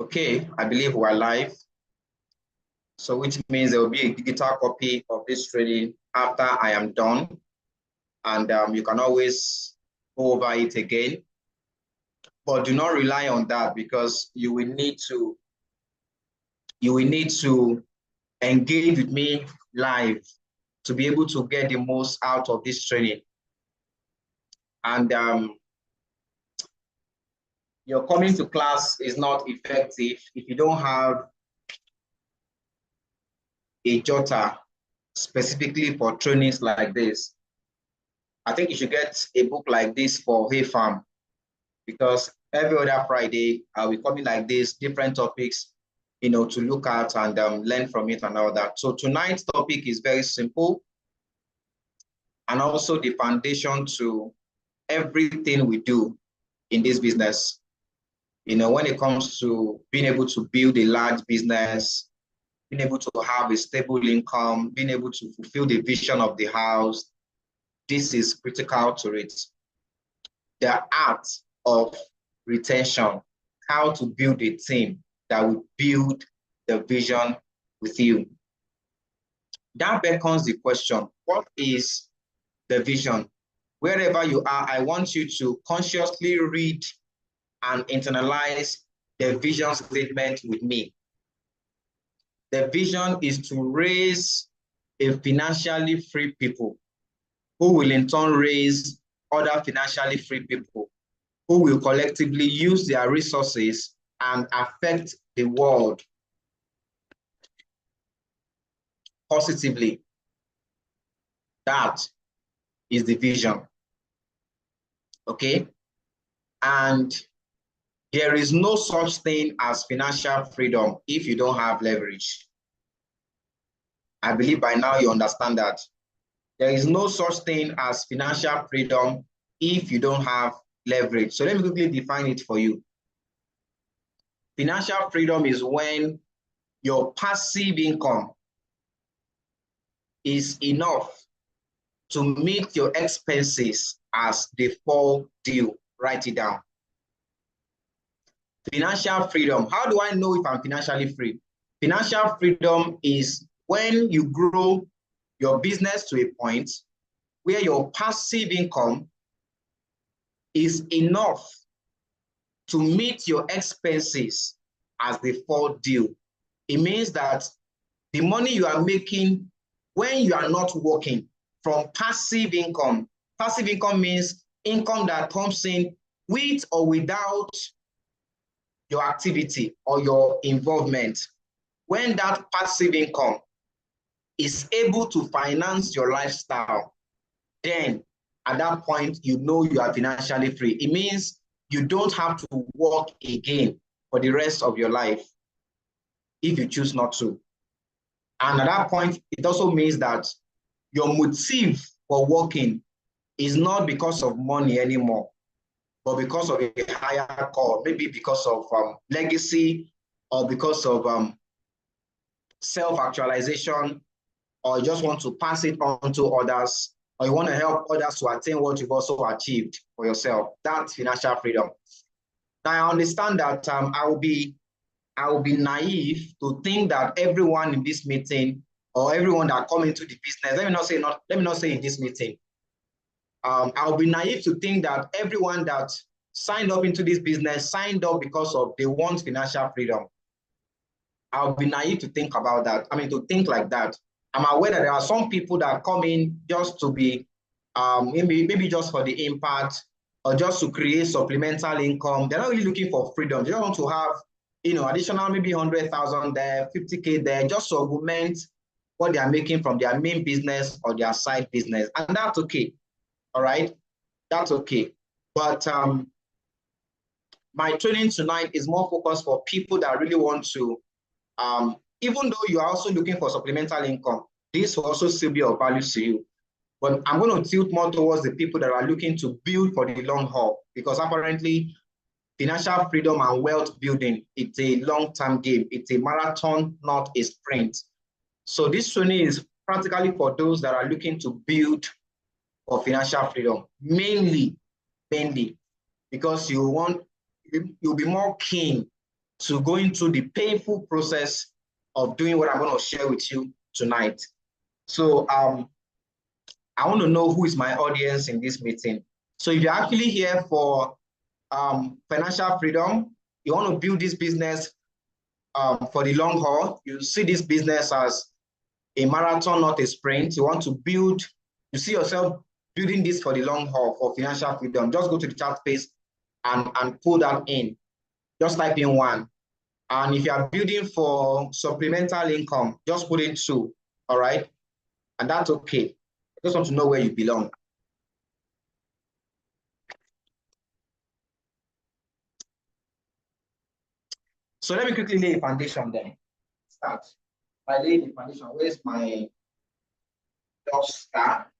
Okay, I believe we're live. So which means there will be a digital copy of this training after I am done. And you can always go over it again. But do not rely on that because you will need to engage with me live to be able to get the most out of this training. And your coming to class is not effective if you don't have a jotter specifically for trainings like this. I think you should get a book like this for Hey Farm, because every other Friday I'll be coming like this, different topics, to look at and learn from it and all that. So tonight's topic is very simple and also the foundation to everything we do in this business. When it comes to being able to build a large business, being able to have a stable income, being able to fulfill the vision of the house, this is critical to it. The art of retention, how to build a team that will build the vision with you. That becomes the question, what is the vision? Wherever you are, I want you to consciously read and internalize the vision statement with me. The vision is to raise a financially free people who will in turn raise other financially free people who will collectively use their resources and affect the world positively. That is the vision. Okay? And there is no such thing as financial freedom if you don't have leverage. I believe by now you understand that. There is no such thing as financial freedom if you don't have leverage. So let me quickly define it for you. Financial freedom is when your passive income is enough to meet your expenses as they fall due. Write it down. Financial freedom. How do I know if I'm financially free? Financial freedom is when you grow your business to a point where your passive income is enough to meet your expenses as they fall due. It means that the money you are making when you are not working from passive income means income that comes in with or without your activity or your involvement. When that passive income is able to finance your lifestyle, then at that point, you know you are financially free. It means you don't have to work again for the rest of your life if you choose not to. And at that point, it also means that your motive for working is not because of money anymore, but because of a higher call, maybe because of legacy or because of self-actualization, or you just want to pass it on to others, or you want to help others to attain what you've also achieved for yourself. That's financial freedom. Now, I understand that I will be naive to think that everyone in this meeting or everyone that come into the business, let me not say in this meeting, I'll be naive to think that everyone that signed up into this business signed up because of they want financial freedom. I'll be naive to think about that. To think like that. I'm aware that there are some people that come in just to be, maybe just for the impact or just to create supplemental income. They're not really looking for freedom. They don't want to have, additional maybe 100,000 there, 50K there, just to augment what they are making from their main business or their side business. And that's okay. All right. That's okay. But my training tonight is more focused for people that really want to, even though you are also looking for supplemental income, this will also still be of value to you. But I'm going to tilt more towards the people that are looking to build for the long haul, because apparently financial freedom and wealth building, it's a long-term game. It's a marathon, not a sprint. So this training is practically for those that are looking to build for financial freedom, mainly, because you'll be more keen to go into the painful process of doing what I'm going to share with you tonight. So I want to know who is my audience in this meeting. So if you're actually here for financial freedom, you want to build this business for the long haul, you see this business as a marathon, not a sprint. You want to build, you see yourself building this for the long haul for financial freedom. Just go to the chat space and pull that in. Just type in 1. And if you are building for supplemental income, just put in 2. All right. And that's okay. I just want to know where you belong. So let me quickly lay a foundation then. Start. By laying the foundation, where's my star?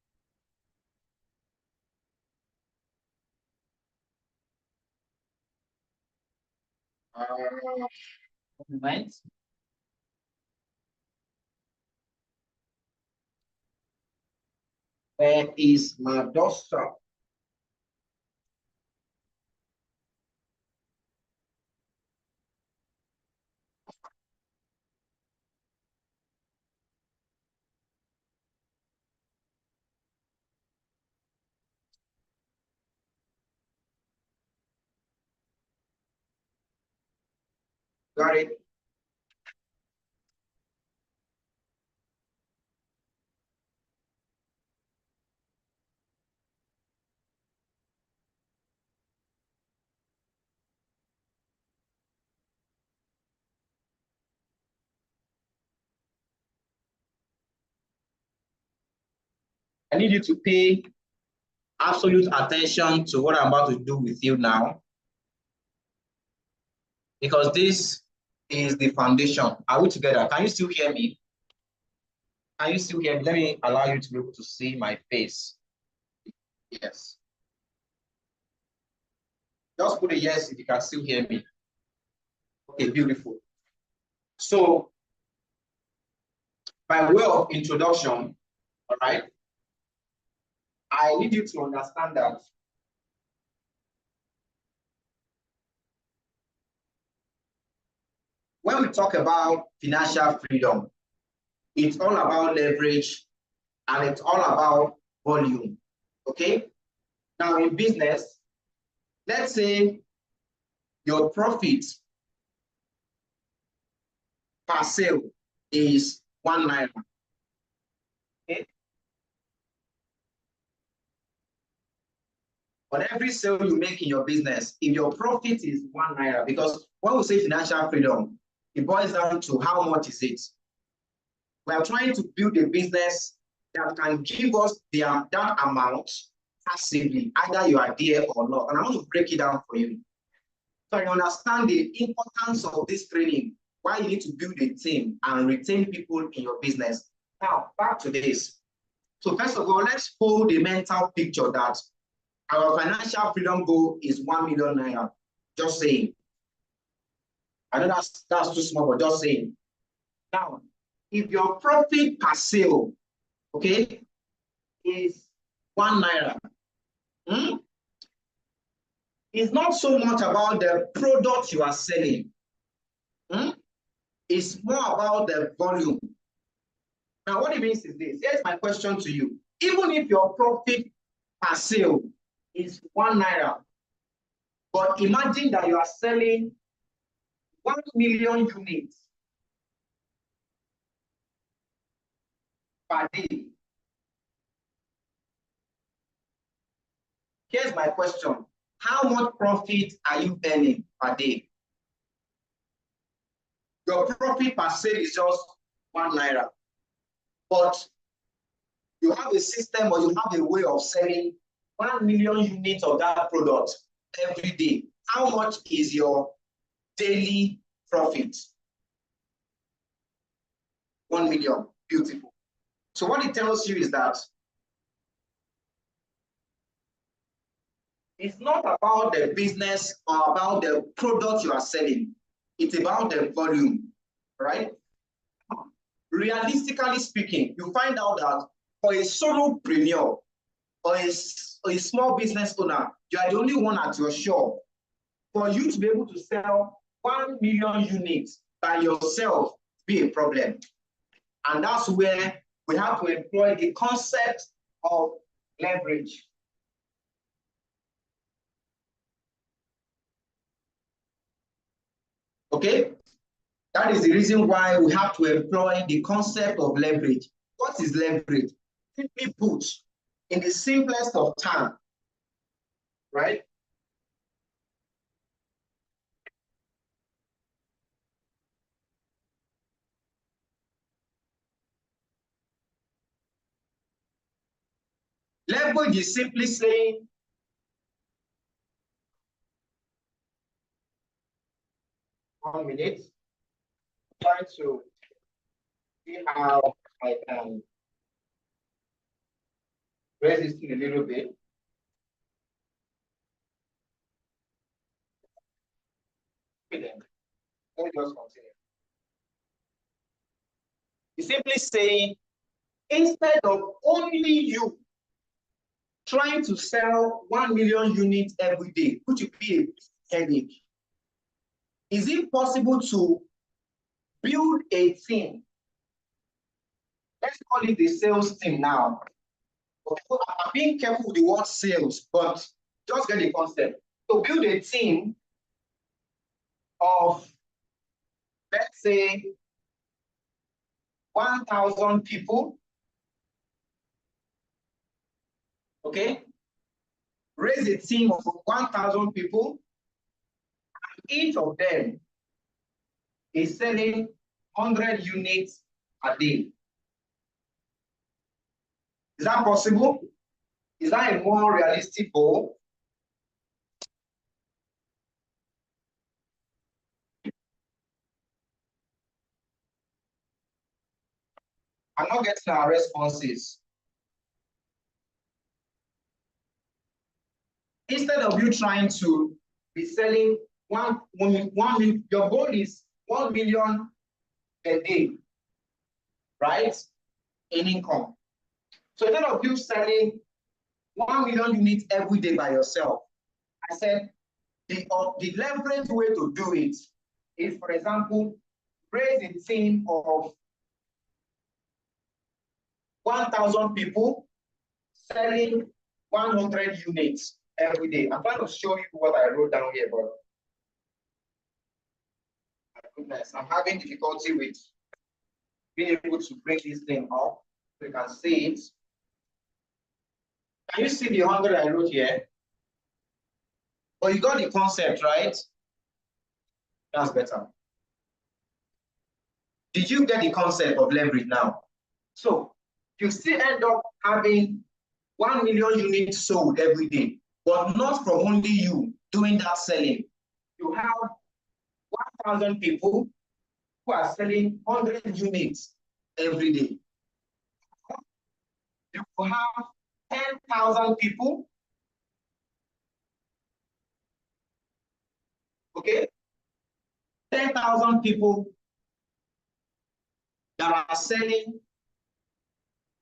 Moment. Where is my duster? Got it. I need you to pay absolute attention to what I'm about to do with you now, because this is the foundation. Are we together? Can you still hear me? Can you still hear me? Let me allow you to be able to see my face. Yes. Just put a yes if you can still hear me. Okay, beautiful. So, by way of introduction, all right, I need you to understand that when we talk about financial freedom, it's all about leverage and it's all about volume. Okay? Now, in business, let's say your profit per sale is 1 naira. Okay? But every sale you make in your business, if your profit is 1 naira, because when we say financial freedom, it boils down to how much is it. We are trying to build a business that can give us that amount passively, either you are there or not. And I want to break it down for you. So you understand the importance of this training, why you need to build a team and retain people in your business. Now, back to this. So first of all, let's hold the mental picture that our financial freedom goal is 1 million naira. Just saying. I know that's too small, but just saying. Now, if your profit per sale, okay, is 1 naira, it's not so much about the product you are selling. It's more about the volume. Now, what it means is this. Here's my question to you. Even if your profit per sale is 1 naira, but imagine that you are selling 1 million units per day. Here's my question. How much profit are you earning per day? Your profit per sale is just 1 naira. But you have a system or you have a way of selling 1 million units of that product every day. How much is your daily profit? 1 million. Beautiful. So what it tells you is that it's not about the business or about the product you are selling. It's about the volume, right? Realistically speaking, you find out that for a solopreneur or a small business owner, you are the only one at your shop. For you to be able to sell 1 million units by yourself be a problem. And that's where we have to employ the concept of leverage. Okay? That is the reason why we have to employ the concept of leverage. What is leverage? Simply put, in the simplest of terms, right? Leverage is simply saying, 1 minute, try to see how I can raise this a little bit. Okay, then. Let me just continue. It's simply saying, instead of only you trying to sell 1 million units every day, which would be a headache, is it possible to build a team? Let's call it the sales team now. I'm being careful with the word sales, but just get the concept. To build a team of, let's say, 1,000 people, okay? Raise a team of 1,000 people, and each of them is selling 100 units a day. Is that possible? Is that a more realistic goal? I'm not getting our responses. Instead of you trying to be selling one million, your goal is 1 million a day, right? In income. So instead of you selling 1 million units every day by yourself, I said the leverage way to do it is, for example, raise a team of 1,000 people selling 100 units every day. I'm trying to show you what I wrote down here, but my goodness, I'm having difficulty with being able to bring this thing up so you can see it. Can you see the 100 I wrote here? Oh, you got the concept, right? That's better. Did you get the concept of leverage now? So you still end up having 1 million units sold every day, but not from only you doing that selling. You have 1,000 people who are selling 100 units every day. You have 10,000 people, okay? 10,000 people that are selling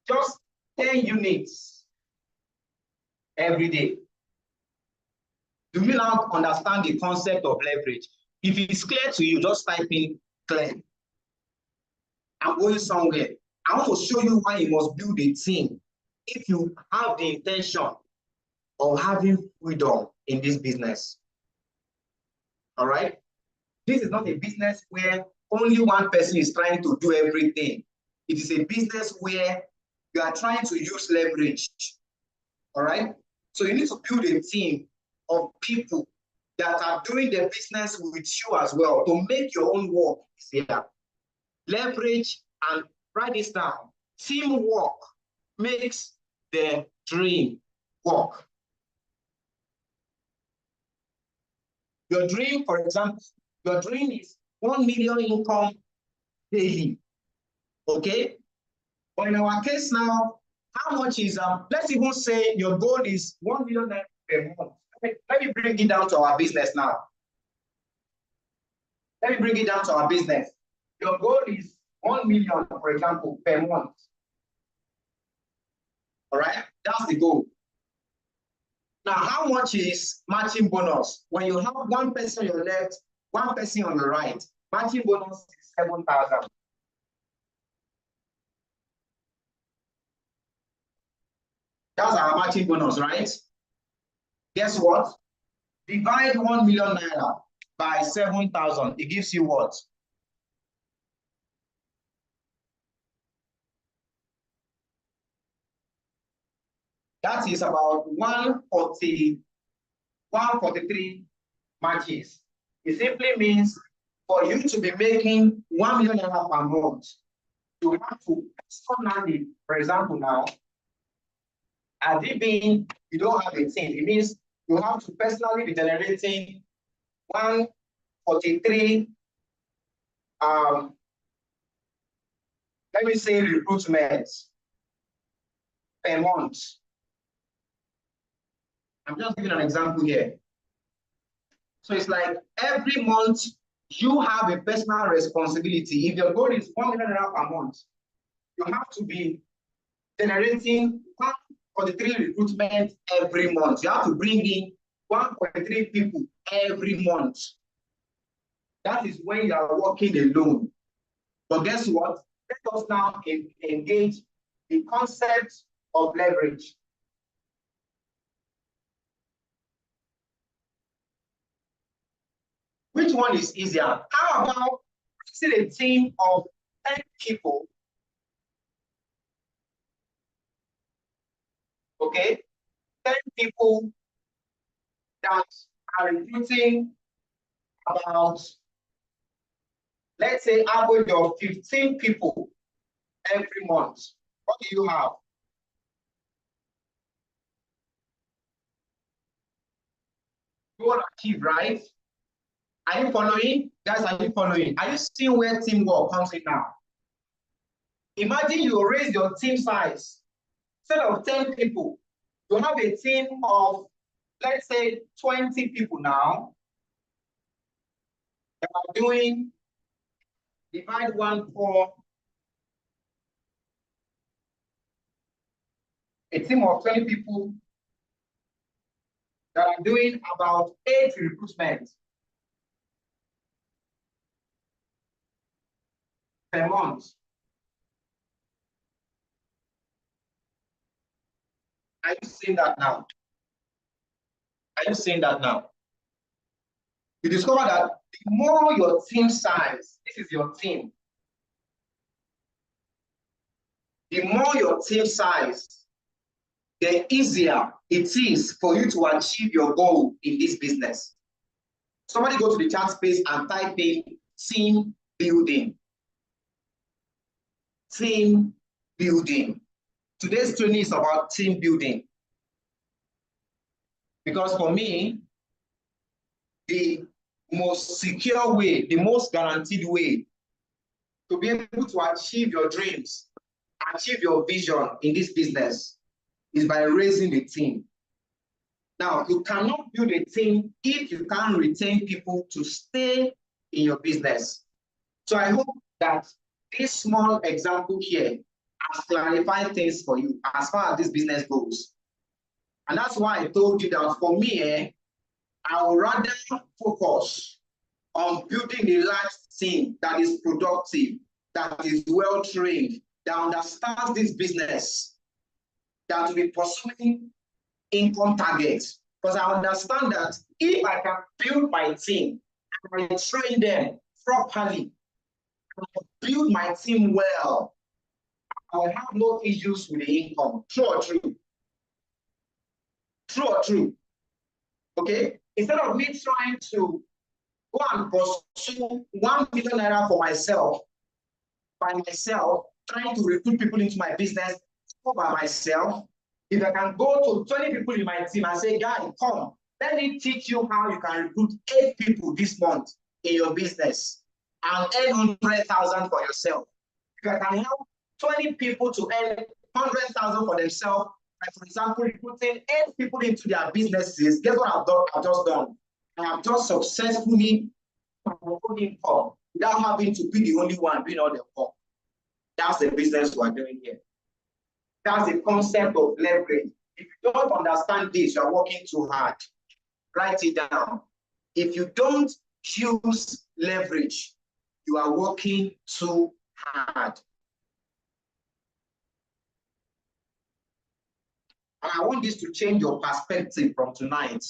just 10 units every day. Do you now understand the concept of leverage? If it's clear to you, just type in clear. I'm going somewhere. I want to show you why you must build a team if you have the intention of having freedom in this business. All right? This is not a business where only one person is trying to do everything. It is a business where you are trying to use leverage. All right? So you need to build a team of people that are doing the business with you as well to make your own work easier. Leverage, and write this down. Teamwork makes the dream work. Your dream, for example, your dream is 1 million income daily. Okay? But in our case now, how much is let's even say your goal is 1 million per month. Let me bring it down to our business now. Let me bring it down to our business. Your goal is 1 million, for example, per month. All right, that's the goal. Now, how much is matching bonus? When you have one person on your left, One person on the right, matching bonus is 7,000. That's our matching bonus, right? Guess what? Divide 1 million naira by 7,000. It gives you what? That is about 143 matches. It simply means for you to be making 1 million naira per month, you have to personally, for example, now, as it being you don't have a team, it means you have to personally be generating 143 let me say recruitments per month. I'm just giving an example here. So it's like every month you have a personal responsibility. If your goal is 1 million naira per month, you have to be generating 143 recruitment every month. You have to bring in 1.3 people every month. That is when you are working alone. But guess what? Let us now engage the concept of leverage. Which one is easier? How about raising a team of 10 people? Okay, 10 people that are recruiting about, let's say, average of 15 people every month. What do you have? Goal achieved, right? Are you following? Guys, are you following? Are you seeing where teamwork comes in now? Imagine you raise your team size. Instead of 10 people, you have a team of, let's say, 20 people now that are doing, divide 1 for a team of 20 people that are doing about 8 recruitments per month. Are you seeing that now? Are you seeing that now? You discover that the more your team size, this is your team, the more your team size, the easier it is for you to achieve your goal in this business. Somebody go to the chat space and type in team building. Team building. Today's training is about team building. Because for me, the most secure way, the most guaranteed way to be able to achieve your dreams, achieve your vision in this business is by raising a team. Now, you cannot build a team if you can't retain people to stay in your business. So I hope that this small example here has clarified things for you as far as this business goes. And that's why I told you that for me, I would rather focus on building a large team that is productive, that is well-trained, that understands this business, that will be pursuing income targets. Because I understand that if I can build my team and I train them properly, and I build my team well, I will have no issues with the income. True or true? True or true? Okay? Instead of me trying to go and pursue 1 million naira for myself, by myself, trying to recruit people into my business all by myself, if I can go to 20 people in my team and say, guys, come, let me teach you how you can recruit 8 people this month in your business and earn 100,000 for yourself. If I can help 20 people to earn 100,000 for themselves, like for example, recruiting 8 people into their businesses, guess what I've just done? I have just successfully promoted income without having to be the only one doing all the work. That's the business we're doing here. That's the concept of leverage. If you don't understand this, you're working too hard. Write it down. If you don't use leverage. You are working too hard. And I want this to change your perspective from tonight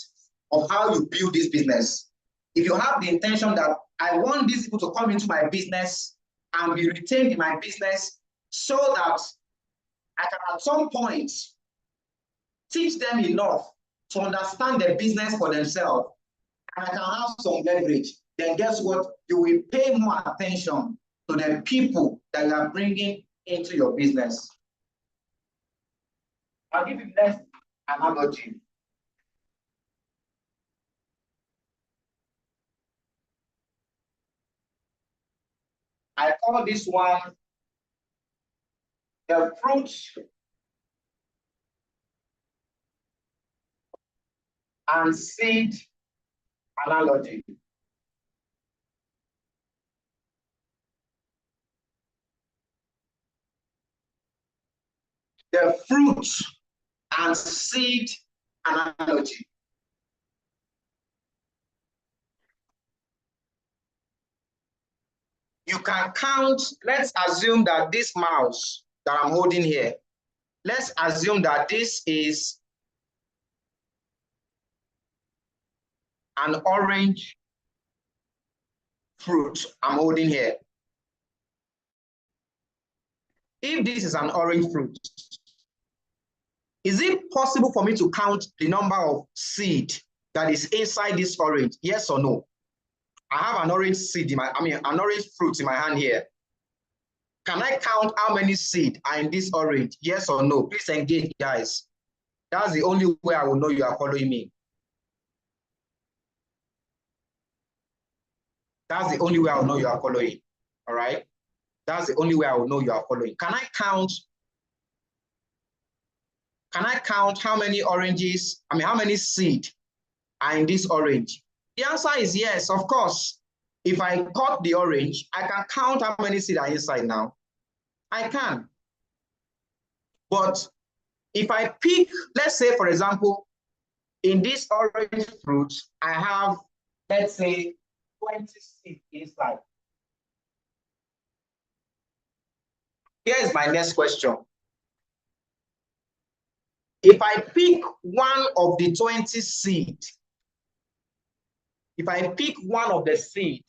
of how you build this business. If you have the intention that I want these people to come into my business and be retained in my business so that I can at some point teach them enough to understand the business for themselves, and I can have some leverage, then guess what? You will pay more attention to the people that you are bringing into your business. I'll give you the next analogy. I call this one the fruit and seed analogy. The fruit and seed analogy. You can count, let's assume that this mouse that I'm holding here, let's assume that this is an orange fruit I'm holding here. If this is an orange fruit, is it possible for me to count the number of seed that is inside this orange? Yes or no? I have an orange seed in an orange fruit in my hand here. Can I count how many seed are in this orange? Yes or no? Please engage, guys. That's the only way I will know you are following me. That's the only way I will know you are following. All right? That's the only way I will know you are following. Can I count how many oranges, how many seed are in this orange? The answer is yes, of course. If I cut the orange, I can count how many seed are inside now. I can. But if I pick, let's say, for example, in this orange fruit, I have, let's say, 20 seeds inside. Here is my next question. If I pick one of the 20 seed, if I pick one of the seed,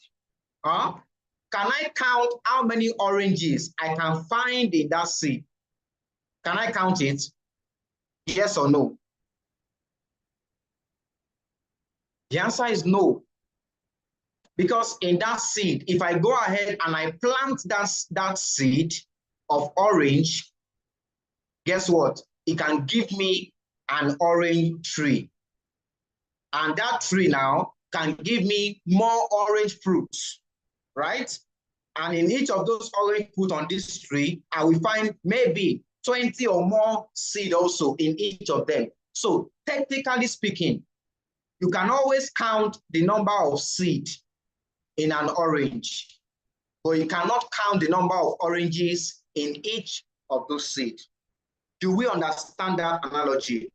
can I count how many oranges I can find in that seed? Can I count it? Yes or no? The answer is no. Because in that seed, if I go ahead and I plant that seed of orange, guess what? It can give me an orange tree. And that tree now can give me more orange fruits, right? And in each of those orange fruit on this tree, I will find maybe 20 or more seed also in each of them. So technically speaking, you can always count the number of seed in an orange, but you cannot count the number of oranges in each of those seeds. Do we understand that analogy?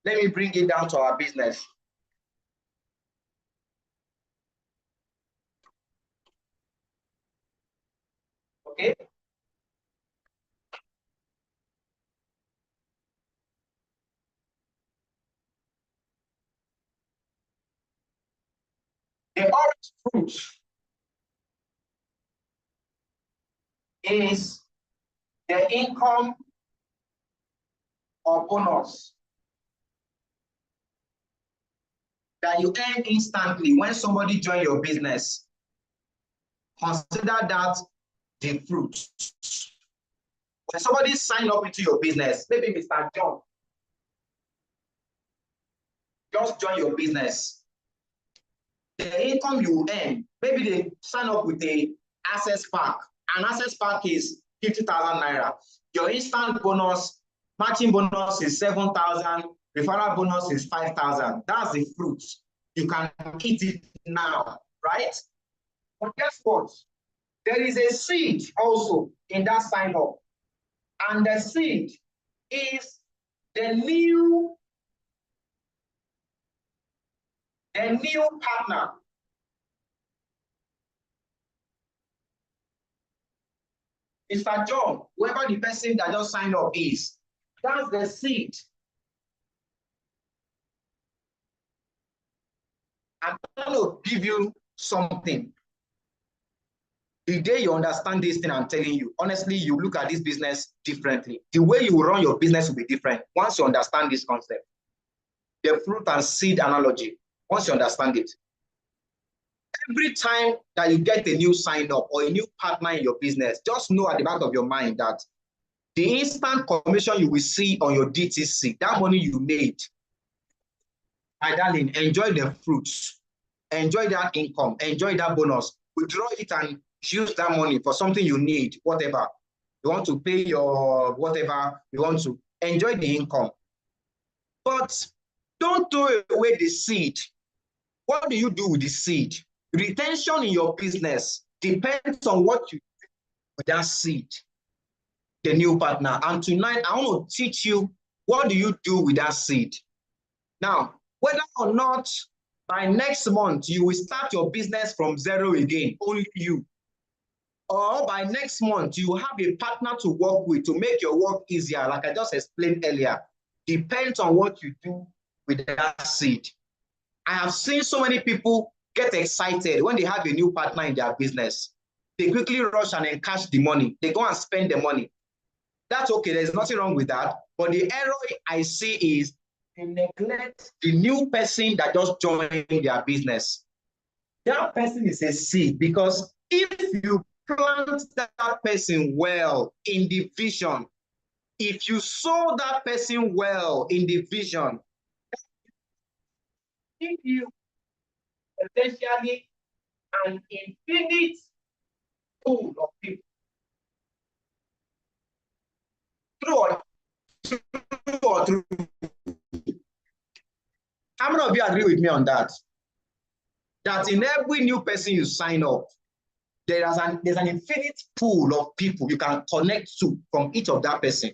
Let me bring it down to our business. Okay. The orange fruit is the income or bonus that you earn instantly when somebody joins your business. Consider that the fruit. When somebody signs up into your business, maybe Mr. John just join your business, the income you earn, maybe they sign up with a access pack. An access pack is 50,000 naira. Your instant bonus, matching bonus is 7,000. Referral bonus is 5,000. That's the fruit. You can eat it now, right? But guess what? There is a seed also in that sign up. And the seed is the new partner Mr. John, whoever the person that just signed up is, that's the seed. I'm going to give you something. The day you understand this thing I'm telling you, honestly, you look at this business differently. The way you run your business will be different once you understand this concept. The fruit and seed analogy, once you understand it. Every time that you get a new sign up or a new partner in your business, just know at the back of your mind that the instant commission you will see on your DTC, that money you made, my darling, enjoy the fruits, enjoy that income, enjoy that bonus, withdraw it and use that money for something you need, whatever. You want to pay your whatever, you want to enjoy the income. But don't throw away the seed. What do you do with the seed? Retention in your business depends on what you do with that seed, the new partner. And tonight, I want to teach you what do you do with that seed. Now, whether or not by next month you will start your business from zero again, only you, or by next month you have a partner to work with to make your work easier, like I just explained earlier, depends on what you do with that seed. I have seen so many people get excited when they have a new partner in their business. They quickly rush and encash the money. They go and spend the money. That's okay. There's nothing wrong with that. But the error I see is they neglect the new person that just joined their business. That person is a seed, because if you plant that person well in the vision, if you sow that person well in the vision, give you potentially an infinite pool of people. True or true? How many of you agree with me on that? That in every new person you sign up, there's an infinite pool of people you can connect to from each of that person.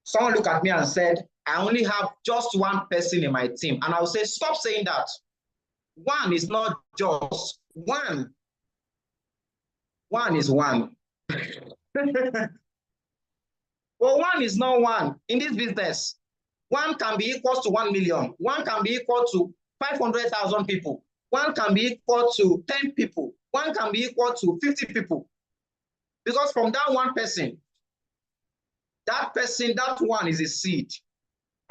Someone looked at me and said, I only have just one person in my team. And I'll say, stop saying that. One is not just one. One is one. Well, one is not one in this business. One can be equal to 1 million. One can be equal to 500,000 people. One can be equal to 10 people. One can be equal to 50 people. Because from that one person, that one is a seed.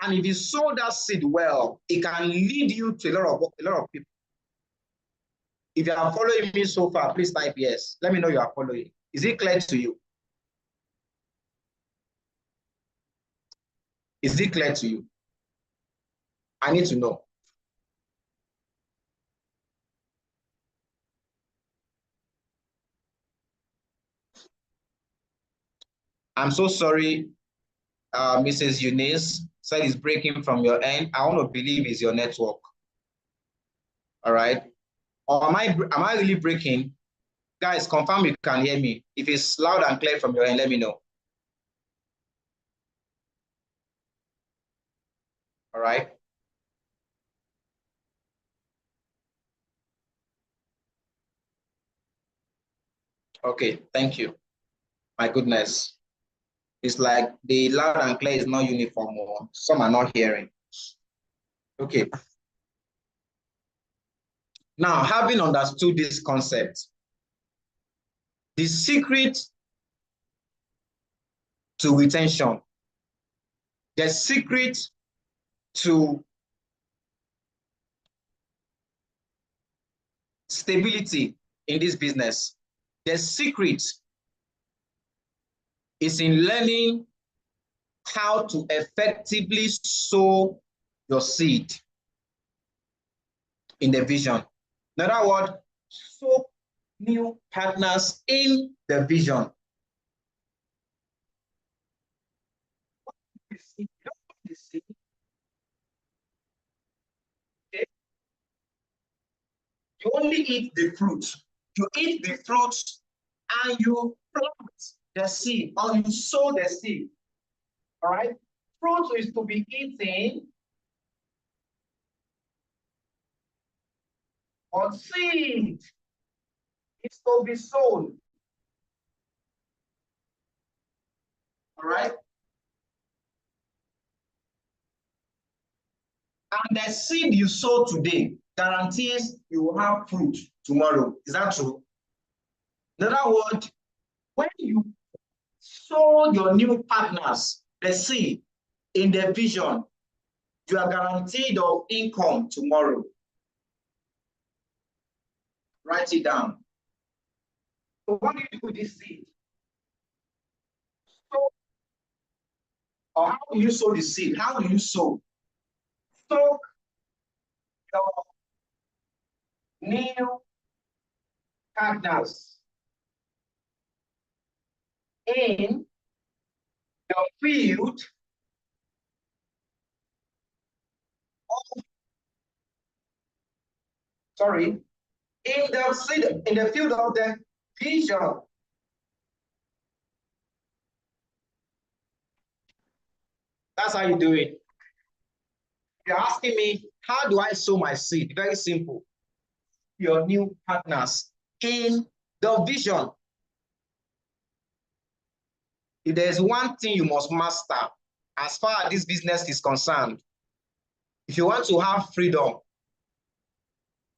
And if you sow that seed well, it can lead you to a lot of people. If you are following me so far, please type yes. Let me know you are following. Is it clear to you? Is it clear to you? I need to know. I'm so sorry, Mrs. Eunice said it's breaking from your end. I want to believe it's your network. All right. Or am I really breaking? Guys, confirm you can hear me. If it's loud and clear from your end, let me know. All right. Okay, thank you. My goodness. It's like the loud and clear is not uniform, or some are not hearing. Okay. Now, having understood this concept, the secret to retention, the secret to stability in this business, the secret is in learning how to effectively sow your seed in the vision. In other words, sow new partners in the vision. You only eat the fruit. You eat the fruit and you plant the seed, or you sow the seed. All right? Fruit is to be eaten, but seed is to be sown. All right. And the seed you sow today guarantees you will have fruit tomorrow. Is that true? In other words, when you sow your new partners the seed in the vision, you are guaranteed of income tomorrow. Write it down. So what do you do with this seed? So, or how do you sow the seed? How do you sow? Soak your new partners in the field of, sorry, in the field of the vision. That's how you do it. You're asking me, how do I sow my seed? Very simple. Your new partners in the vision. If there's one thing you must master as far as this business is concerned, if you want to have freedom,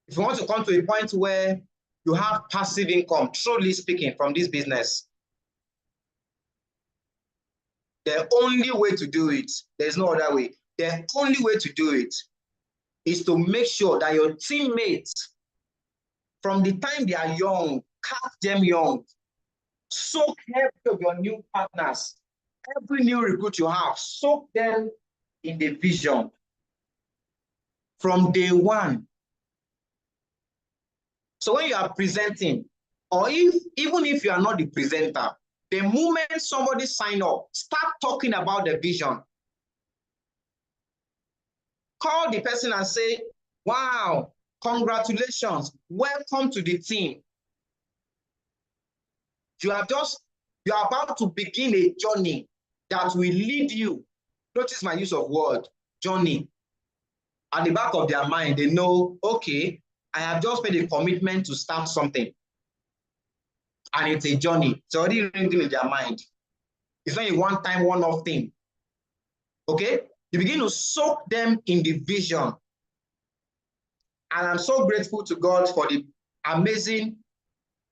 if you want to come to a point where you have passive income, truly speaking, from this business, the only way to do it, there's no other way, the only way to do it is to make sure that your teammates, from the time they are young, catch them young, soak every of your new partners, every new recruit you have, soak them in the vision from day one. So when you are presenting, or even if you are not the presenter, the moment somebody sign up, start talking about the vision. Call the person and say, wow, congratulations, welcome to the team. You are about to begin a journey that will lead you. Notice my use of word, journey. At the back of their mind, they know, okay, I have just made a commitment to start something. And it's a journey. It's already ringing in their mind. It's not a one-time, one-off thing. Okay? You begin to soak them in the vision. And I'm so grateful to God for the amazing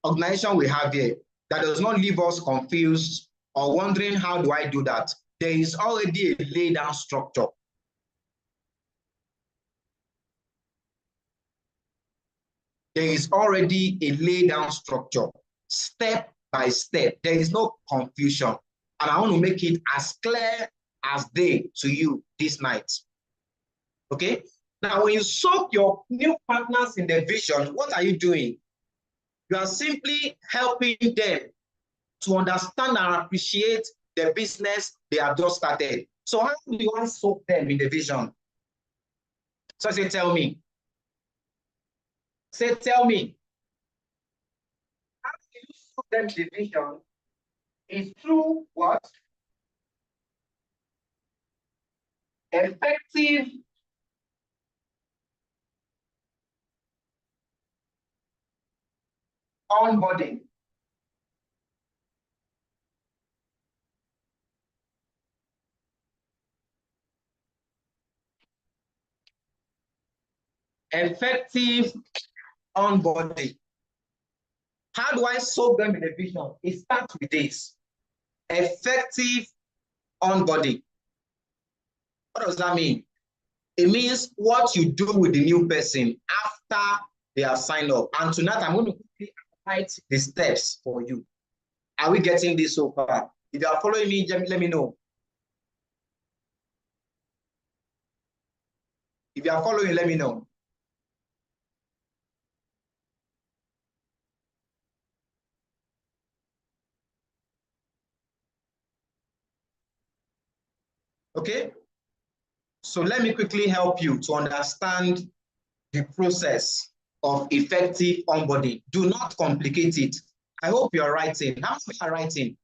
organization we have here that does not leave us confused or wondering, how do I do that? There is already a laid down structure. There is already a laid down structure, step by step. There is no confusion. And I want to make it as clear as day to you this night. Okay? Now, when you soak your new partners in the vision, what are you doing? You are simply helping them to understand and appreciate the business they have just started. So how do I soak them in the vision? So I say, tell me. Say, tell me. How do you soak them in the vision? Is through what? Effective onboarding. Effective onboarding. How do I soak them in the vision? It starts with this. Effective onboarding. What does that mean? It means what you do with the new person after they have signed up. And tonight, I'm going to quickly write the steps for you. Are we getting this so far? If you are following me, let me know. If you are following, let me know. Okay? So let me quickly help you to understand the process of effective onboarding. Do not complicate it. I hope you are writing. How many are writing?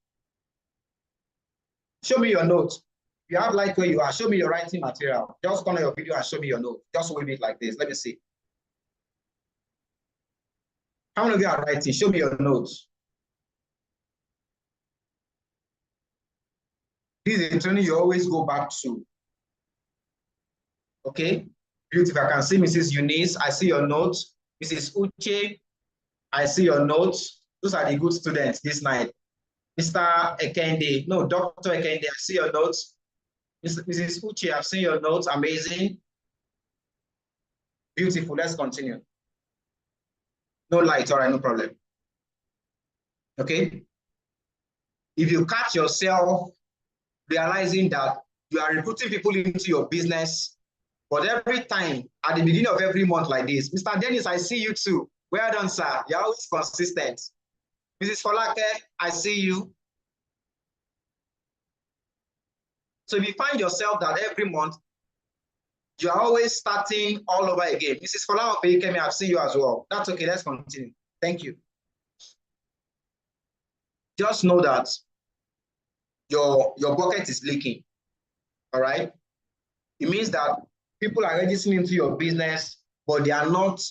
Show me your note. If you have light where you are, show me your writing material. Just turn on your video and show me your note. Just wave it like this. Let me see. How many of you are writing? Show me your notes. This is a training you always go back to. Okay? Beautiful. I can see Mrs. Eunice. I see your notes. Mrs. Uche, I see your notes. Those are the good students this night. Mr. Ekende, no, Dr. Ekende, I see your notes. Mrs. Uche, I've seen your notes. Amazing. Beautiful. Let's continue. No light, all right, no problem. Okay? If you catch yourself realizing that you are recruiting people into your business, but every time at the beginning of every month like this, Mr. Dennis, I see you too. Well done, sir. You're always consistent. Mrs. Folake, I see you. So if you find yourself that every month you're always starting all over again, Mrs. Folake, I've seen you as well. That's okay. Let's continue. Thank you. Just know that your bucket is leaking. All right. It means that people are registering into your business, but they are not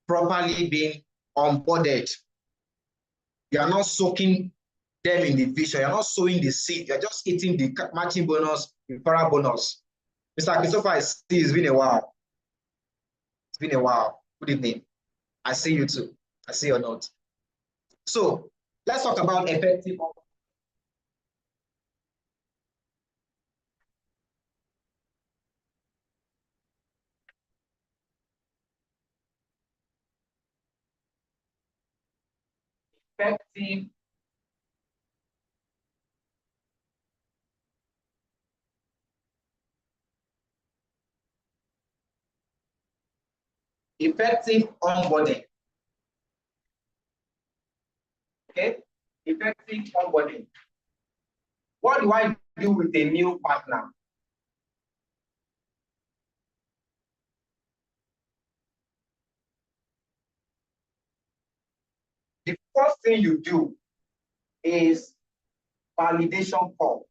properly being onboarded. You are not soaking them in the vision. You're not sowing the seed. You're just eating the matching bonus, the referral bonus. Mr. Christopher, I see it's been a while. It's been a while. Good evening. I see you too. I see your note. So let's talk about effective. Effective effective onboarding. Okay? Effective onboarding. What do I do with a new partner? The first thing you do is validation call.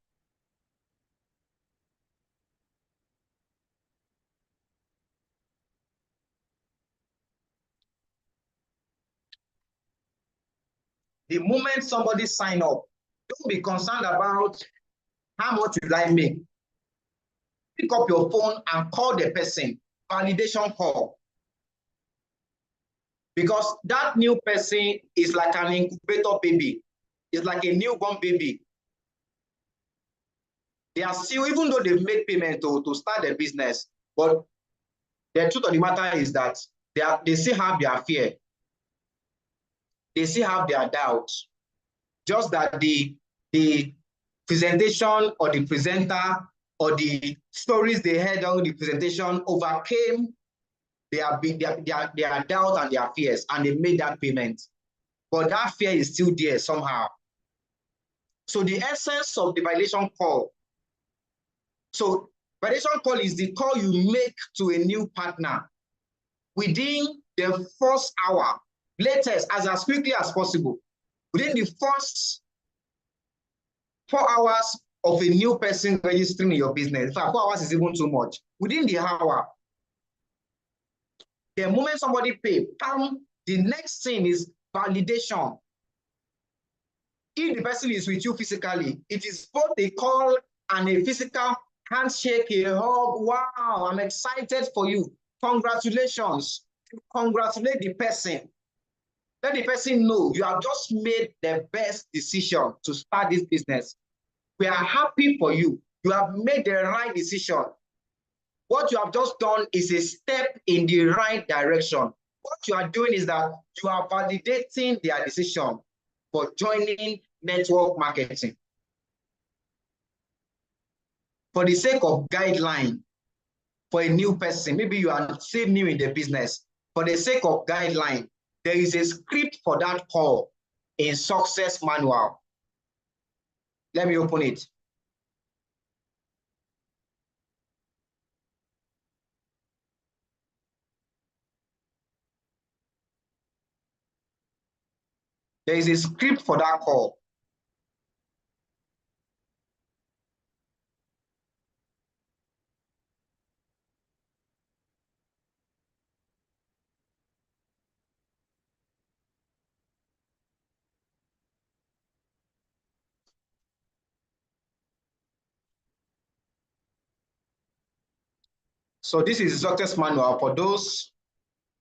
The moment somebody sign up, don't be concerned about how much will I make. Pick up your phone and call the person. Validation call. Because that new person is like an incubator baby. It's like a newborn baby. They are still, even though they've made payment to start their business, but the truth of the matter is that they still have their fear. They still have their doubts. Just that the presentation or the presenter or the stories they heard on the presentation overcame their doubts and their fears, and they made that payment. But that fear is still there somehow. So the essence of the validation call. So validation call is the call you make to a new partner within the first hour, latest as quickly as possible. Within the first 4 hours of a new person registering in your business. In fact, 4 hours is even too much. Within the hour, the moment somebody pay, the next thing is validation. If the person is with you physically, it is both a call and a physical handshake, a hug. Wow, I'm excited for you. Congratulations. Congratulate the person. Let the person know you have just made the best decision to start this business. We are happy for you. You have made the right decision. What you have just done is a step in the right direction. What you are doing is that you are validating their decision for joining network marketing. For the sake of guideline for a new person, maybe you are still new in the business. For the sake of guideline, there is a script for that call in Success Manual. Let me open it. There is a script for that call. So this is the success manual. For those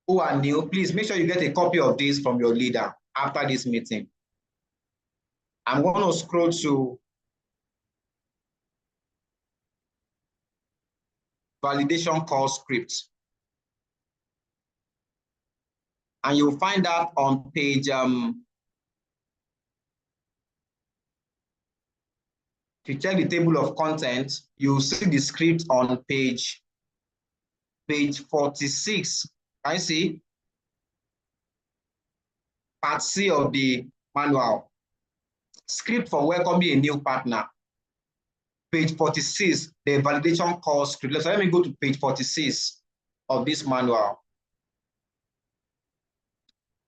who are new, please make sure you get a copy of this from your leader after this meeting. I'm going to scroll to validation call script. And you'll find that on page, if you check the table of contents, you'll see the script on page 46. Can you see? Part C of the manual. Script for welcoming a new partner. Page 46, the validation call script. So let me go to page 46 of this manual.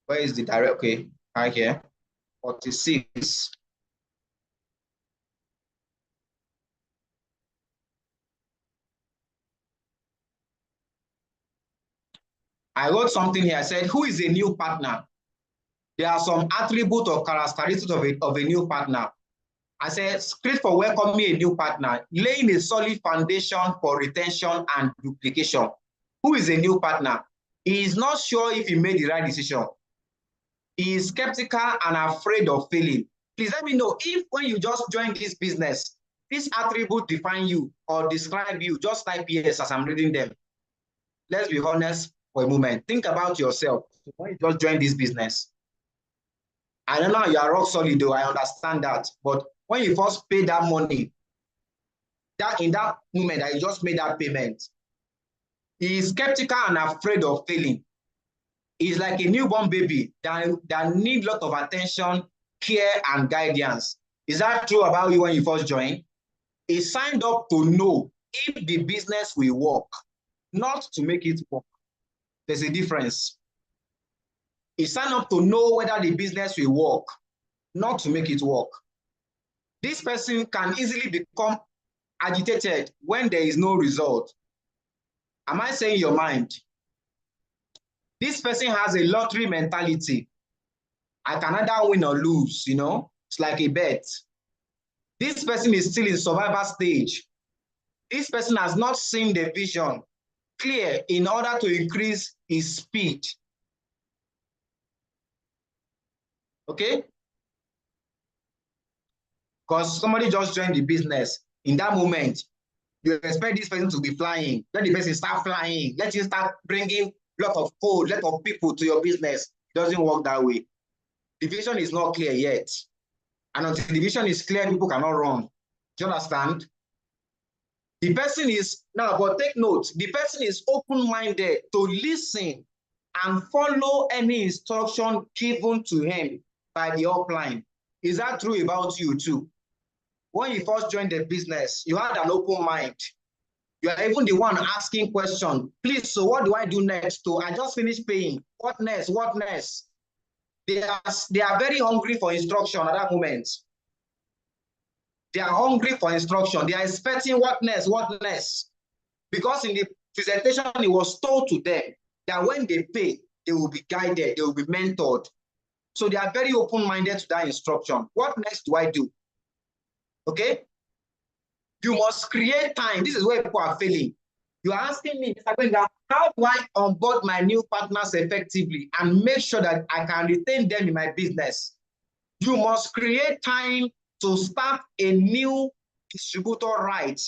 Where is the direct? Okay, right here. 46. I wrote something here. I said, who is a new partner? There are some attributes or characteristics of a new partner. I said, script for welcoming a new partner, laying a solid foundation for retention and duplication. Who is a new partner? He is not sure if he made the right decision. He is skeptical and afraid of failing. Please let me know if when you just join this business, this attribute define you or describe you, just type yes as I'm reading them. Let's be honest for a moment. Think about yourself when you just join this business. I don't know, you are rock solid though, I understand that. But when you first pay that money, that in that moment that you just made that payment, he is skeptical and afraid of failing. He's like a newborn baby that needs a lot of attention, care, and guidance. Is that true about you when you first joined? He signed up to know if the business will work, not to make it work. There's a difference. He signed up to know whether the business will work, not to make it work. This person can easily become agitated when there is no result. Am I saying your mind? This person has a lottery mentality. I can either win or lose, you know, it's like a bet. This person is still in survival stage. This person has not seen the vision clear in order to increase his speed. Okay? Because somebody just joined the business. In that moment, you expect this person to be flying. Let the person start flying. Let you start bringing a lot of code, a lot of people to your business. It doesn't work that way. The vision is not clear yet. And until the vision is clear, people cannot run. Do you understand? The person is, now, but take note, the person is open-minded to listen and follow any instruction given to him by the upline. Is that true about you too? When you first joined the business, you had an open mind. You are even the one asking questions. Please, so what do I do next? So I just finished paying. What next? What next? They are very hungry for instruction at that moment. They are hungry for instruction. They are expecting what next, what next. Because in the presentation, it was told to them that when they pay, they will be guided, they will be mentored. So they are very open-minded to that instruction. What next do I do? Okay? You must create time. This is where people are failing. You are asking me, Mr. Gbenga, how do I onboard my new partners effectively and make sure that I can retain them in my business? You must create time to start a new distributor right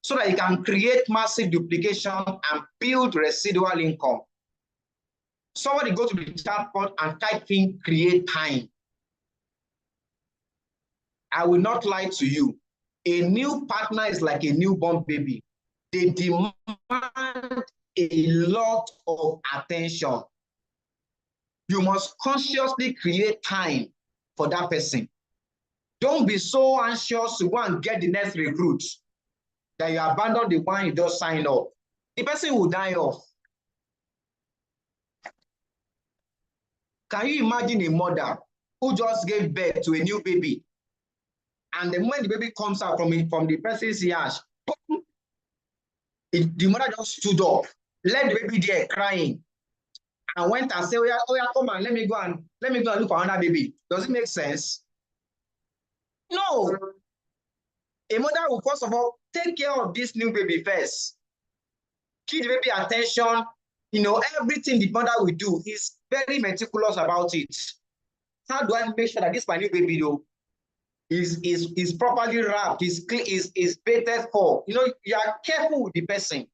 so that you can create massive duplication and build residual income. Somebody go to the chat box and type in create time. I will not lie to you. A new partner is like a newborn baby. They demand a lot of attention. You must consciously create time for that person. Don't be so anxious to go and get the next recruit that you abandon the one you just signed up. The person will die off. Can you imagine a mother who just gave birth to a new baby, and then when the baby comes out from the person's yash, the mother just stood up, left the baby there crying, and went and said, oh yeah, come on, let me go and look for another baby. Does it make sense? No. A mother will first of all take care of this new baby first. give the baby attention. You know, everything the mother will do is very meticulous about it. How do I make sure that this my new baby though is properly wrapped, is baited for? You know, you are careful with the person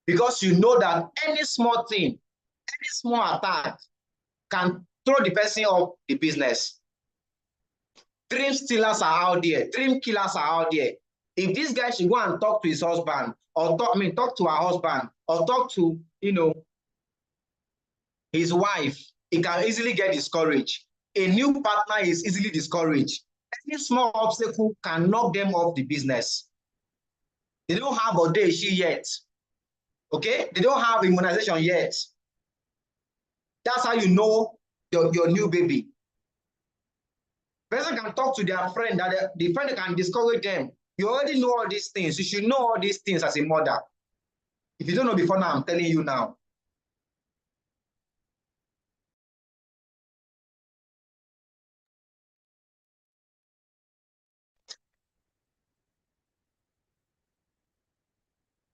because you know that any small thing, any small attack can throw the person off the business. Dream stealers are out there, dream killers are out there. If this guy should go and talk to his husband, or talk to her husband, or talk to, you know, his wife, he can easily get discouraged. A new partner is easily discouraged. Any small obstacle can knock them off the business. They don't have audacious yet. Okay? They don't have immunization yet. That's how you know your new baby. Person can talk to their friend, that the friend can discourage them. You already know all these things. You should know all these things as a mother. If you don't know before now, I'm telling you now.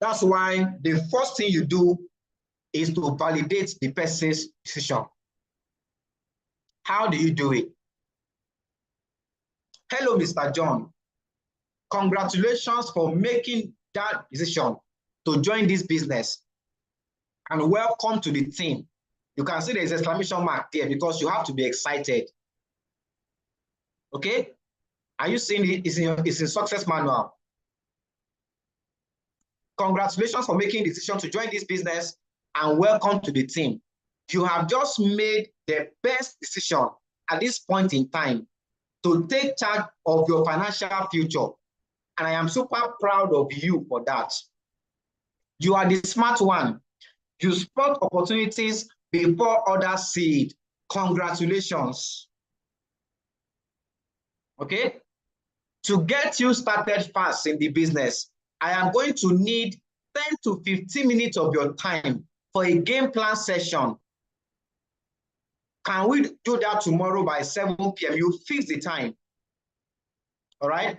That's why the first thing you do is to validate the person's decision. How do you do it? Hello, Mr. John. Congratulations for making that decision to join this business. And welcome to the team. You can see there's an exclamation mark there because you have to be excited. Okay? Are you seeing it? It's in success manual. Congratulations for making the decision to join this business and welcome to the team. You have just made the best decision at this point in time to take charge of your financial future. And I am super proud of you for that. You are the smart one. You spot opportunities before others see it. Congratulations. Okay? To get you started fast in the business, I am going to need 10 to 15 minutes of your time for a game plan session. Can we do that tomorrow by 7 p.m.? You fix the time. All right?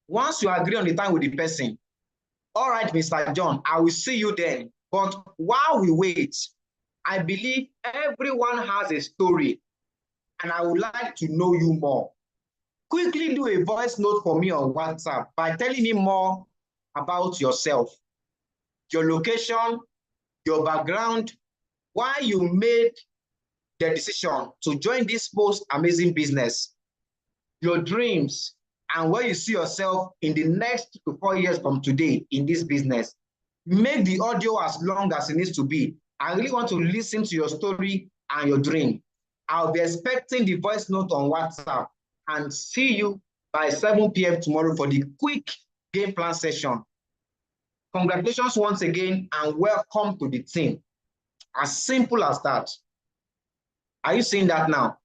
Once you agree on the time with the person, all right, Mr. John, I will see you then. But while we wait, I believe everyone has a story, and I would like to know you more. Quickly do a voice note for me on WhatsApp by telling me more about yourself, your location, your background, why you made the decision to join this most amazing business, your dreams, and where you see yourself in the next 2 to 4 years from today in this business. Make the audio as long as it needs to be. I really want to listen to your story and your dream. I'll be expecting the voice note on WhatsApp and see you by 7 p.m. tomorrow for the quick game plan session. Congratulations once again and welcome to the team. As simple as that. Are you seeing that now?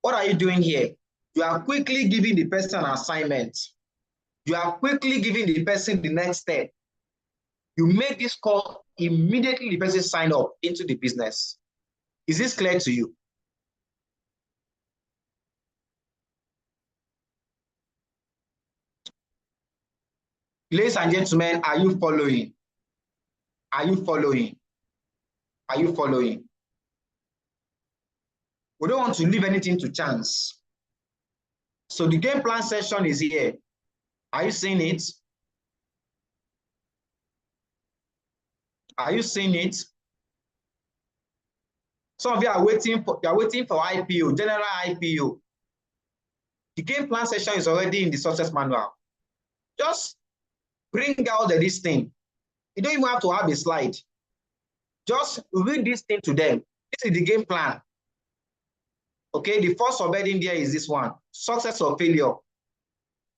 What are you doing here? You are quickly giving the person an assignment. You are quickly giving the person the next step. You make this call, immediately the person sign up into the business. Is this clear to you? Ladies and gentlemen, are you following? Are you following? Are you following? We don't want to leave anything to chance. So the game plan session is here. Are you seeing it? Are you seeing it? Some of you are waiting for IPO, general IPO. The game plan session is already in the success manual. Just bring out this thing. You don't even have to have a slide. Just read this thing to them. This is the game plan. Okay, the first subheading there is this one, success or failure.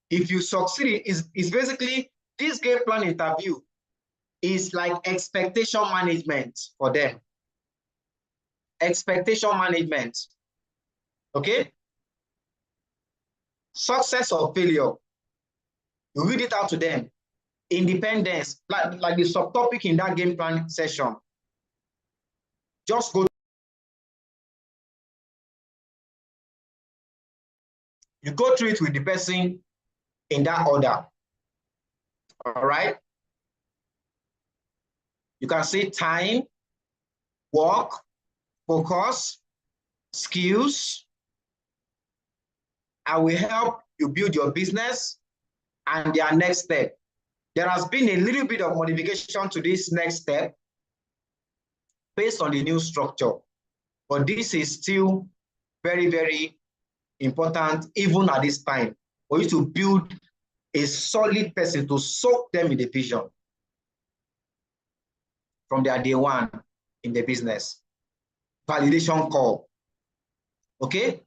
If you succeed, is basically this game plan interview is like expectation management for them. Expectation management. Okay? Success or failure. You read it out to them. Independence, like the subtopic in that game plan session. Just go. You go through it with the person in that order. All right? You can say time, work, focus, skills. I will help you build your business and their next step. There has been a little bit of modification to this next step based on the new structure, but this is still very, very important even at this time for you to build a solid person to soak them in the vision from their day one in the business. Validation call. Okay?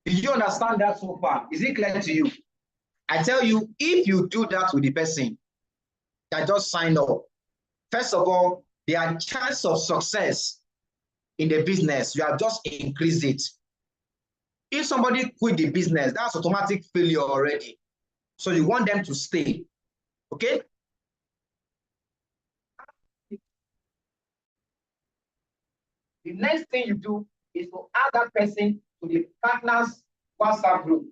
Did you understand that so far? Is it clear to you? I tell you, if you do that with the person that just signed up, first of all, their chance of success in the business, you have just increased it. If somebody quit the business, that's automatic failure already. So you want them to stay. Okay? The next thing you do is to add that person to the partners WhatsApp group.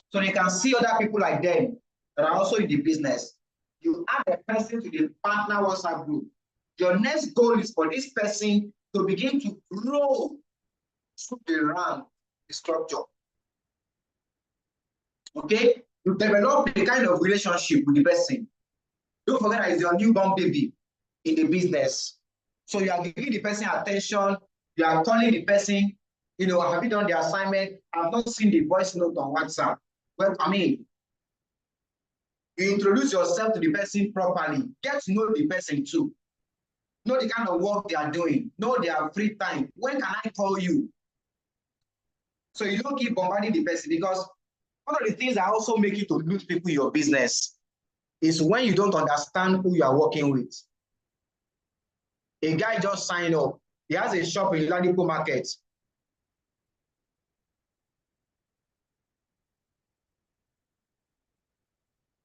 So they can see other people like them that are also in the business. You add a person to the partner WhatsApp group. Your next goal is for this person to begin to grow through the rank, the structure. Okay? You develop the kind of relationship with the person. Don't forget that it's your newborn baby in the business. So you are giving the person attention, you are calling the person, you know, have you done the assignment? I've not seen the voice note on WhatsApp. Well, I mean, you introduce yourself to the person properly, get to know the person too. Know the kind of work they are doing, know their free time. When can I call you? So you don't keep bombarding the person, because one of the things that also make you to lose people in your business is when you don't understand who you are working with. A guy just signed up. He has a shop in Ladipo Market.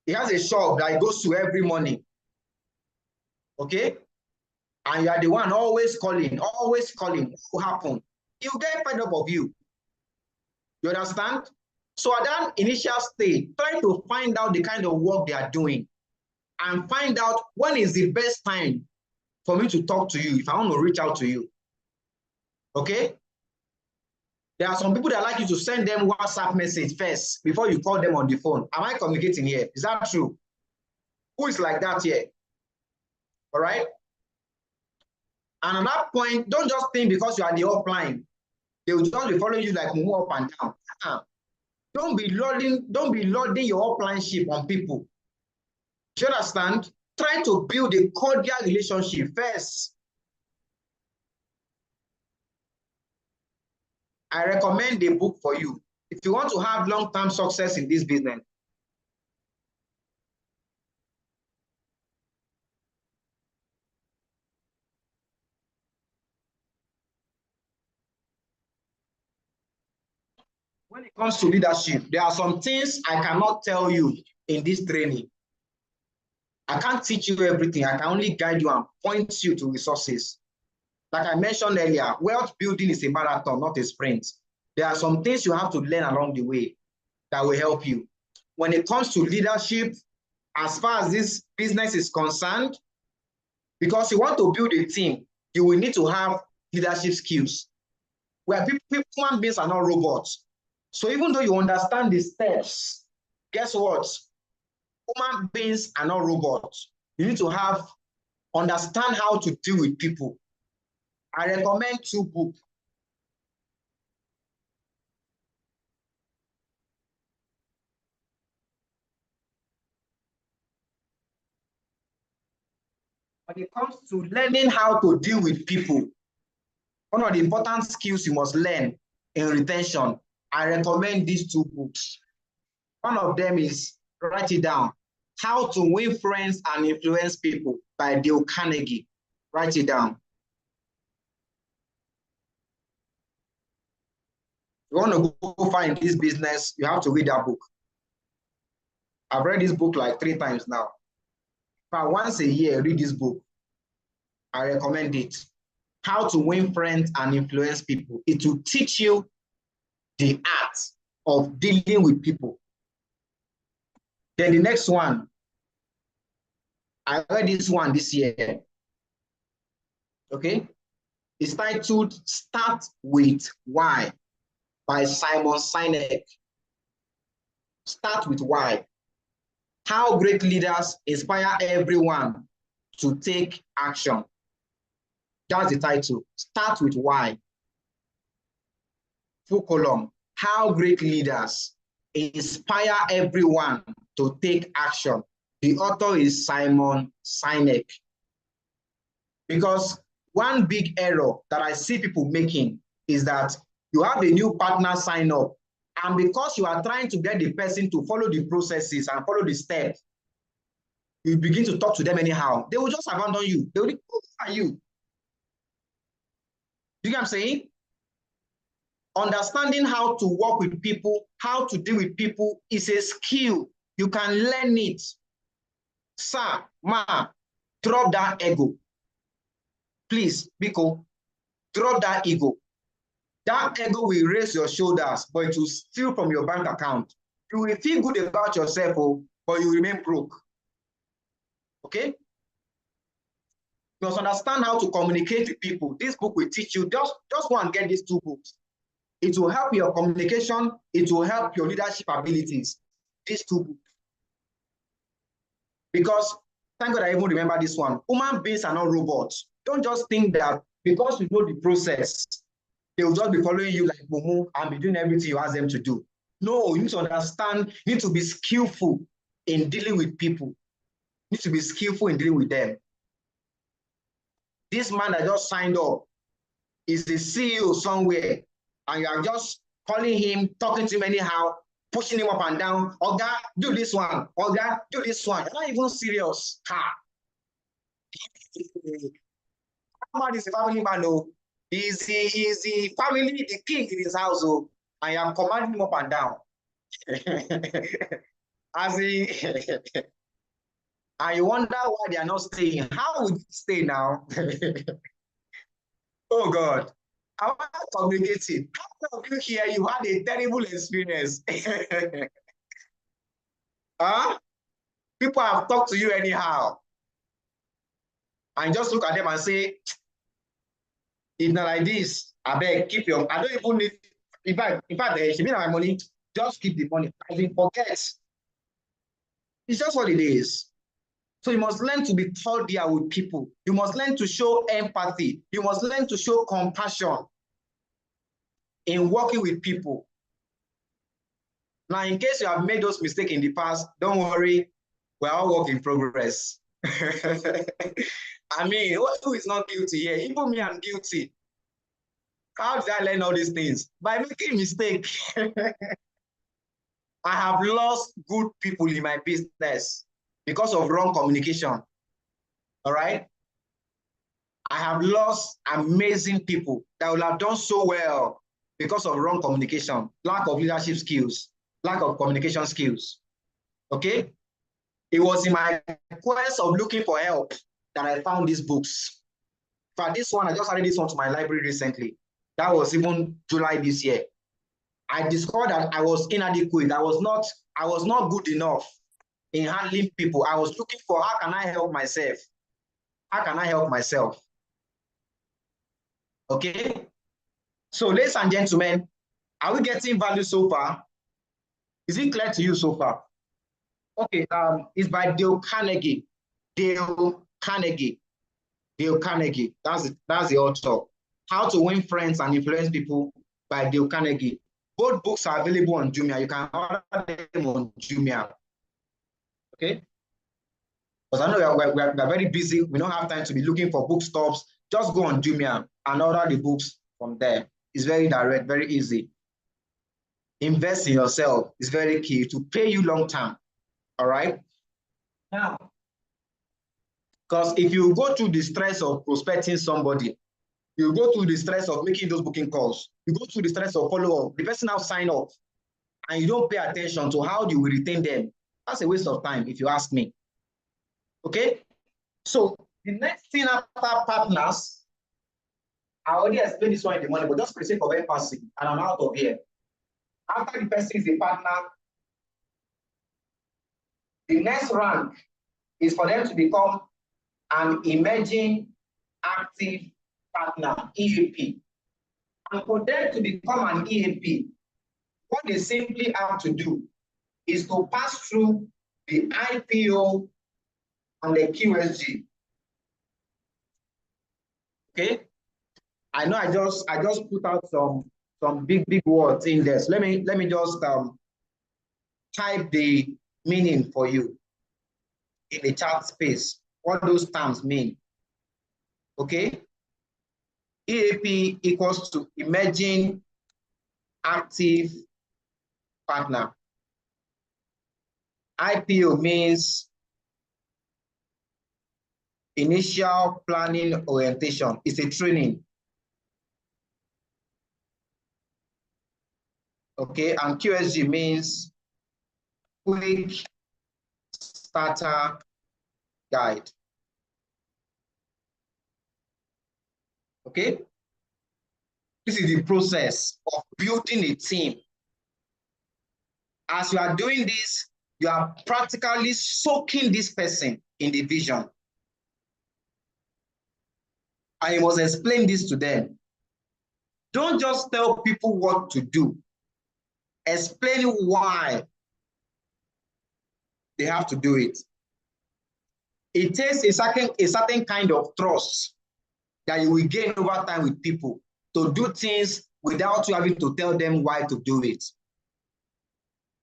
He has a shop that he goes to every morning. Okay? And you are the one always calling, what happened? He'll get fed up of you. You understand? So at that initial stage, try to find out the kind of work they are doing and find out when is the best time for me to talk to you if I want to reach out to you. Okay? There are some people that like you to send them WhatsApp message first before you call them on the phone. Am I communicating here? Is that true? Who is like that here? All right? And at that point, don't just think because you are the upline, they will just be following you like move up and down. Don't be loading your upline ship on people. Do you understand? Try to build a cordial relationship first. I recommend a book for you. If you want to have long-term success in this business, when it comes to leadership, there are some things I cannot tell you in this training. I can't teach you everything. I can only guide you and point you to resources. Like I mentioned earlier, wealth building is a marathon, not a sprint. There are some things you have to learn along the way that will help you. When it comes to leadership, as far as this business is concerned, because you want to build a team, you will need to have leadership skills. Where human beings are not robots. So even though you understand the steps, guess what? Human beings are not robots. You need to understand how to deal with people. I recommend 2 books. When it comes to learning how to deal with people, one of the important skills you must learn in retention, I recommend these 2 books. One of them is, write it down, How to Win Friends and Influence People by Dale Carnegie. Write it down. If you want to go far in this business, you have to read that book. I've read this book like 3 times now. But once a year, read this book. I recommend it. How to Win Friends and Influence People. It will teach you the art of dealing with people. Then the next one, I read this one this year. Okay. It's titled Start with Why by Simon Sinek. Start with why. How great leaders inspire everyone to take action. That's the title. Start with why. Full column. How great leaders inspire everyone to take action. The author is Simon Sinek. Because one big error that I see people making is that you have a new partner sign up, and because you are trying to get the person to follow the processes and follow the steps, you begin to talk to them anyhow. They will just abandon you. They will be, who are you? Do you get what I'm saying? Understanding how to work with people, how to deal with people is a skill. You can learn it. Sir, ma, drop that ego. Please, Biko, drop that ego. That ego will raise your shoulders, but it will steal from your bank account. You will feel good about yourself, but you remain broke. Okay? You must understand how to communicate with people. This book will teach you. Just go and get these two books. It will help your communication. It will help your leadership abilities. These two books. Because, thank God I even remember this one. Human beings are not robots. Don't just think that because you know the process, they will just be following you like Momo and be doing everything you ask them to do. No, you need to understand, you need to be skillful in dealing with people. You need to be skillful in dealing with them. This man that just signed up is the CEO somewhere, and you are just calling him, talking to him anyhow, pushing him up and down. Oga, do this one. Oga, do this one. You're not even serious. Ha. Man is a family man, oh. He's the family, the king in his house, oh. I am commanding him up and down. As he, and you wonder why they are not staying. How would you stay now? Oh God. I want to communicate it. How many of you here, you had a terrible experience? Huh? People have talked to you anyhow. And just look at them and say, it's not like this. I beg, keep your, I don't even need, in fact, she mean my money, just keep the money. I mean, forget. It's just what it is. So you must learn to be cordial with people. You must learn to show empathy. You must learn to show compassion in working with people. Now, in case you have made those mistakes in the past, don't worry, we're all work in progress. I mean, who is not guilty here? Even me, I'm guilty. How did I learn all these things? By making mistakes. I have lost good people in my business because of wrong communication. All right? I have lost amazing people that will have done so well because of wrong communication, lack of leadership skills, lack of communication skills. Okay? It was in my quest of looking for help that I found these books. In fact, this one, I just added this one to my library recently. That was even July this year. I discovered that I was inadequate. I was not good enough in handling people. I was looking for how can I help myself? How can I help myself? Okay. So, ladies and gentlemen, are we getting value so far? Is it clear to you so far? Okay. It's by Dale Carnegie. Dale Carnegie. Dale Carnegie. That's the author. How to Win Friends and Influence People by Dale Carnegie. Both books are available on Jumia. You can order them on Jumia. Okay? Because I know we're very busy. We don't have time to be looking for bookstops. Just go on Jumia and order the books from there. It's very direct, very easy. Invest in yourself is very key to pay you long term. All right? Now, because if you go through the stress of prospecting somebody, you go through the stress of making those booking calls, you go through the stress of follow-up, the person now sign up, and you don't pay attention to how you will retain them, that's a waste of time, if you ask me. Okay? So the next thing after partners, I already explained this one in the morning, but just for the sake of emphasis, and I'm out of here. After the person is a partner, The next rank is for them to become an emerging active partner, EAP. And for them to become an EAP, what they simply have to do is to pass through the IPO and the QSG. Okay, I know I just put out some big words in there. So let me just type the meaning for you in the chat space, what those terms mean. Okay, EAP equals to emerging active partner. IPO means initial planning orientation. It's a training. Okay, and QSG means quick starter guide. Okay, this is the process of building a team. As you are doing this, you are practically soaking this person in the vision. And you must explain this to them. Don't just tell people what to do. Explain why they have to do it. It takes a certain kind of trust that you will gain over time with people to do things without you having to tell them why to do it.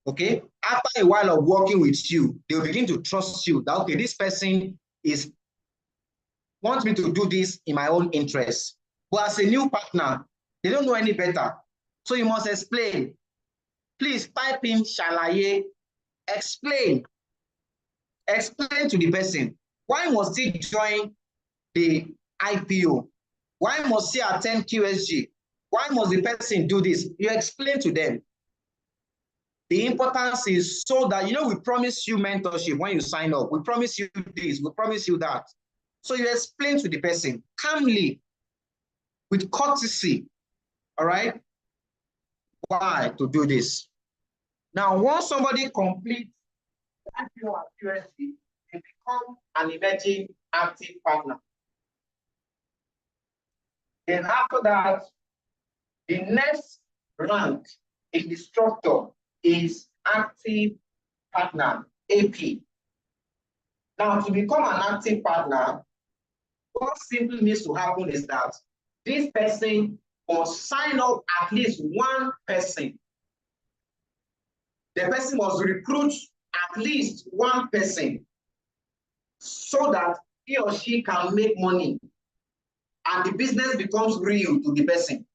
Okay? After a while of working with you, they'll begin to trust you that, okay, this person wants me to do this in my own interest. But as a new partner, they don't know any better. So you must explain. Please type in Shalaye. Explain. Explain to the person. Why must he join the IPO? Why must he attend QSG? Why must the person do this? You explain to them. The importance is so that, we promise you mentorship when you sign up. We promise you this. We promise you that. So you explain to the person calmly, with courtesy, all right, why to do this. Now, once somebody completes the IPO and QSG, they become an emerging active partner. Then after that, the next rank in the structure is active partner, AP. Now, to become an active partner, what simply needs to happen is that this person must sign up at least one person. The person must recruit at least one person so that he or she can make money and the business becomes real to the person.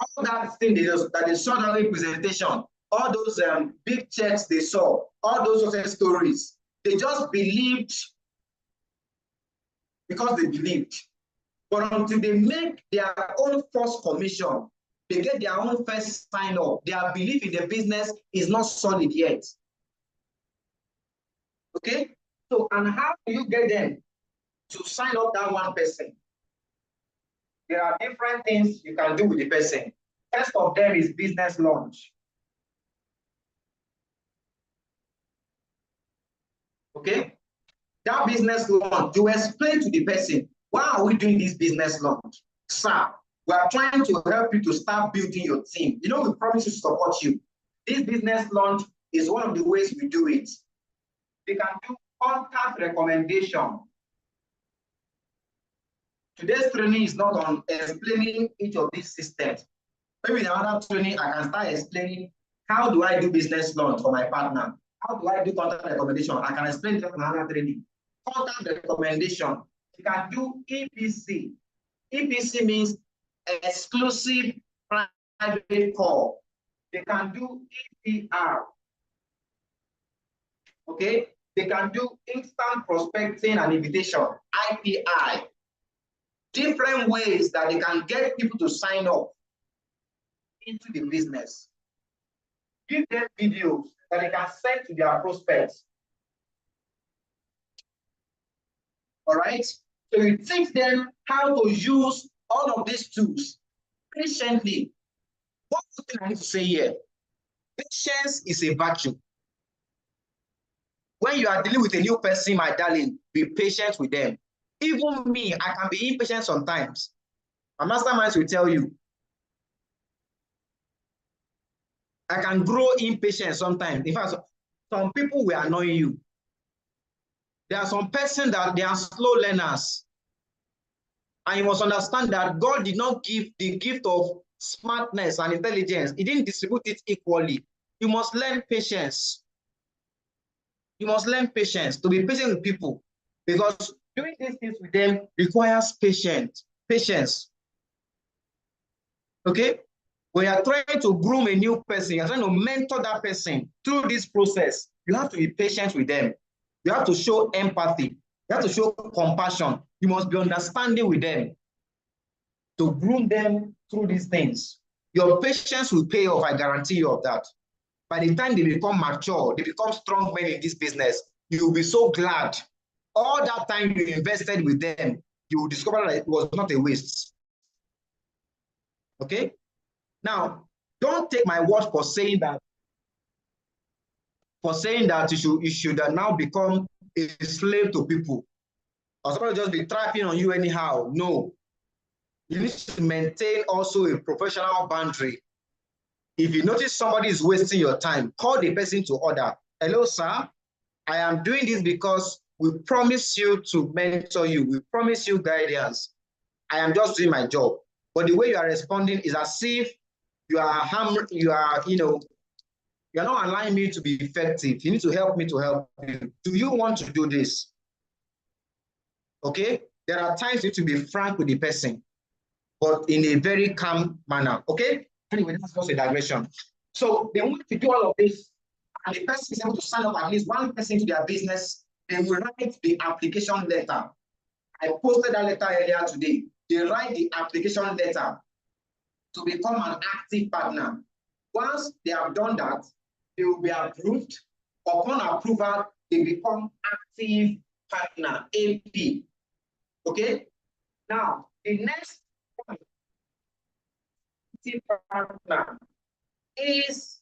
All that thing that they saw in the presentation, all those big checks they saw, all those success stories, they just believed because they believed. But until they make their own first commission, they get their own first sign up, their belief in the business is not solid yet. Okay? So, and how do you get them to sign up that one person? There are different things you can do with the person. First of them is business launch. Okay? That business launch, you explain to the person, why are we doing this business launch? Sir, we are trying to help you to start building your team. We promise to support you. This business launch is one of the ways we do it. We can do contact recommendation. Today's training is not on explaining each of these systems. Maybe in another training, I can start explaining how do I do business launch for my partner? How do I do contact recommendation? I can explain it in another training. Contact recommendation. You can do EPC. EPC means exclusive private call. They can do EPR. Okay? They can do instant prospecting and invitation, IPI. Different ways that they can get people to sign up into the business. Give them videos that they can send to their prospects. All right? So you teach them how to use all of these tools patiently. One thing I need to say here, patience is a virtue. When you are dealing with a new person, my darling, be patient with them. Even me, I can be impatient sometimes. My masterminds will tell you. I can grow impatient sometimes. In fact, some people will annoy you. There are some persons that they are slow learners. And you must understand that God did not give the gift of smartness and intelligence. He didn't distribute it equally. You must learn patience. You must learn patience, to be patient with people, because doing these things with them requires patience. Okay? When you are trying to groom a new person, you're trying to mentor that person through this process, you have to be patient with them. You have to show empathy. You have to show compassion. You must be understanding with them to groom them through these things. Your patience will pay off, I guarantee you of that. By the time they become mature, they become strong men in this business, you will be so glad. All that time you invested with them, you will discover that it was not a waste. Okay? Now, don't take my word for saying that you should now become a slave to people. Or somebody just be trapping on you anyhow. No. You need to maintain also a professional boundary. If you notice somebody is wasting your time, call the person to order. Hello, sir. I am doing this because we promise you to mentor you. We promise you guidance. I am just doing my job. But the way you are responding is as if you are not allowing me to be effective. You need to help me to help you. Do you want to do this? Okay? There are times you need to be frank with the person, but in a very calm manner. Okay? Anyway, that's just a digression. So they want to do all of this, and the person is able to sign up at least one person to their business. They will write the application letter. I posted that letter earlier today. They write the application letter to become an active partner. Once they have done that, they will be approved. Upon approval, they become active partner, AP. Okay? Now, the next point, active partner, is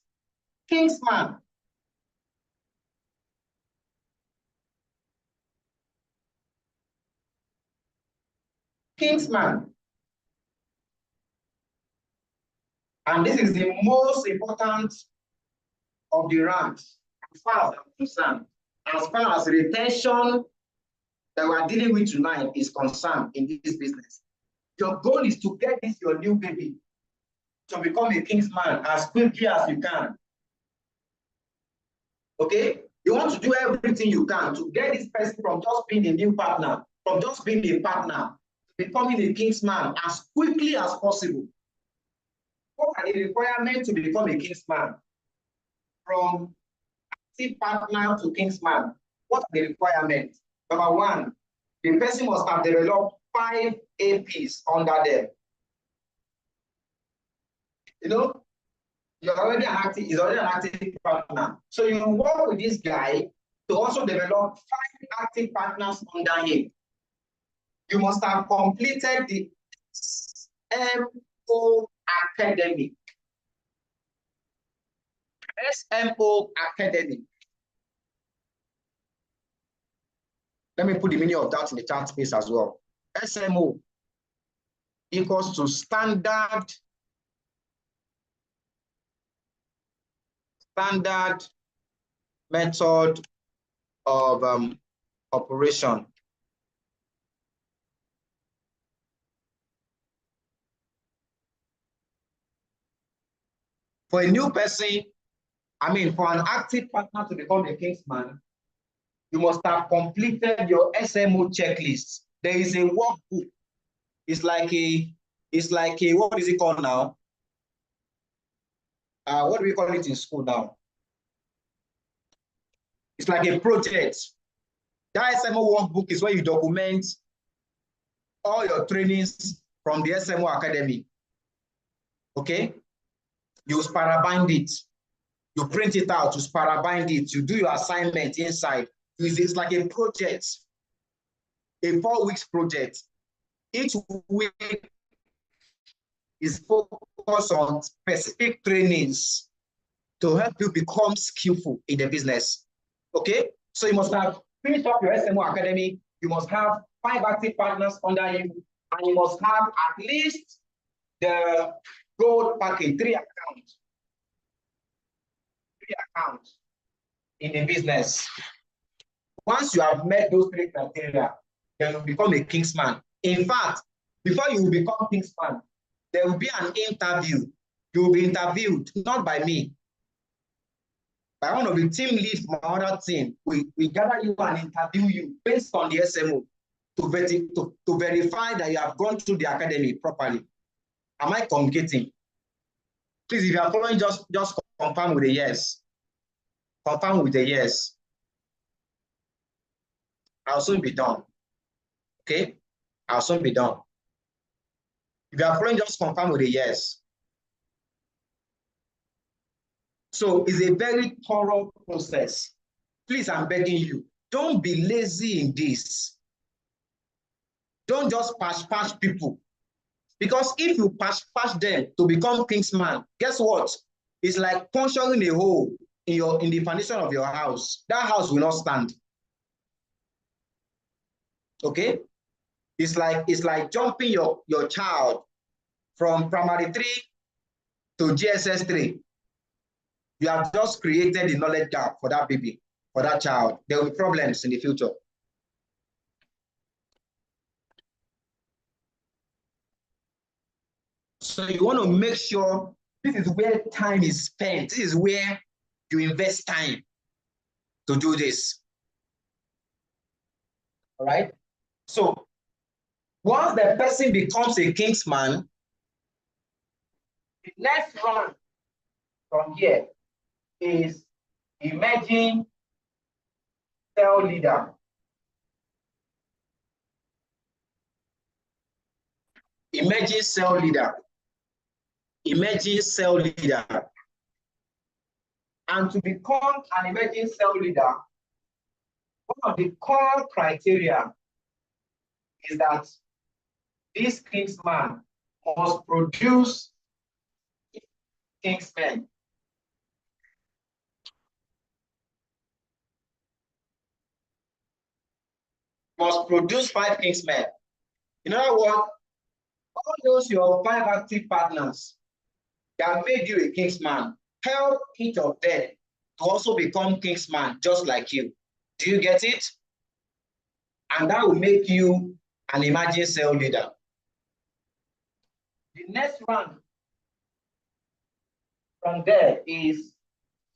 Kingsman. Kingsman. And this is the most important of the ranks, as far as I'm concerned. As far as retention that we're dealing with tonight is concerned in this business. Your goal is to get this, your new baby, to become a Kingsman as quickly as you can. Okay? You want to do everything you can to get this person from just being a new partner, from just being a partner, to becoming a Kingsman as quickly as possible. What are the requirements to become a Kingsman? From active partner to Kingsman, what are the requirements? Number one, the person must have developed 5 APs under them. You know, he's already an active partner. So you work with this guy to also develop 5 active partners under him. You must have completed the SMO Academy. SMO Academy. Let me put the meaning of that in the chat space as well. SMO equals to standard method of operation. For a new person, for an active partner to become a Kingsman, you must have completed your SMO checklist. There is a workbook. It's like a, what is it called now? What do we call it in school now? It's like a project. That SMO workbook is where you document all your trainings from the SMO Academy. Okay? You sparabind it. You print it out, you sparabind it, you do your assignment inside. It's like a project, a 4 weeks project. Each week is focused on specific trainings to help you become skillful in the business. Okay? So you must have finished up your SMO Academy. You must have 5 active partners under you, and you must have at least the gold package, 3 accounts. 3 accounts in the business. Once you have met those 3 criteria, then you become a Kingsman. In fact, before you will become Kingsman, there will be an interview. You will be interviewed, not by me, by one of the team leads from our other team. We gather you and interview you based on the SMO to verify that you have gone through the academy properly. Am I communicating? Please, if you are following, just confirm with a yes. Confirm with a yes. I'll soon be done. Okay? I'll soon be done. If you are following, just confirm with a yes. So it's a very thorough process. Please, I'm begging you, don't be lazy in this. Don't just patch people. Because if you patch them to become Kingsman, guess what? It's like puncturing a hole in the foundation of your house. That house will not stand. Okay? It's like jumping your child from primary 3 to GSS 3. You have just created the knowledge gap for that baby, for that child. There will be problems in the future. So you want to make sure this is where time is spent. This is where you invest time to do this. All right? So once the person becomes a Kingsman, the next run from here is emerging cell leader. Emerging cell leader. Emerging cell leader. And to become an emerging cell leader, one of the core criteria is that this Kingsman must produce Kingsmen. Must produce 5 Kingsmen. In other words, all those your 5 active partners that made you a Kingsman, help each of them to also become Kingsman just like you. Do you get it? And that will make you an emerging cell leader. The next one from there is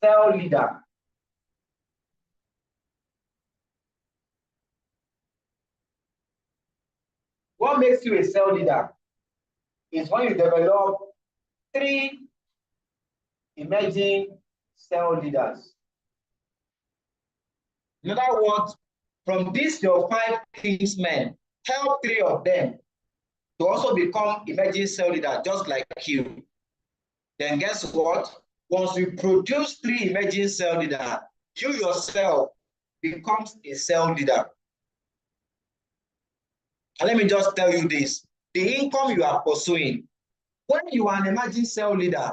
cell leader. What makes you a cell leader is when you develop 3 emerging cell leaders. In other words, from this your 5 Kingsmen, help 3 of them to also become emerging cell leader just like you. Then guess what? Once you produce 3 emerging cell leader, you yourself becomes a cell leader. And let me just tell you this, the income you are pursuing, when you are an emerging cell leader,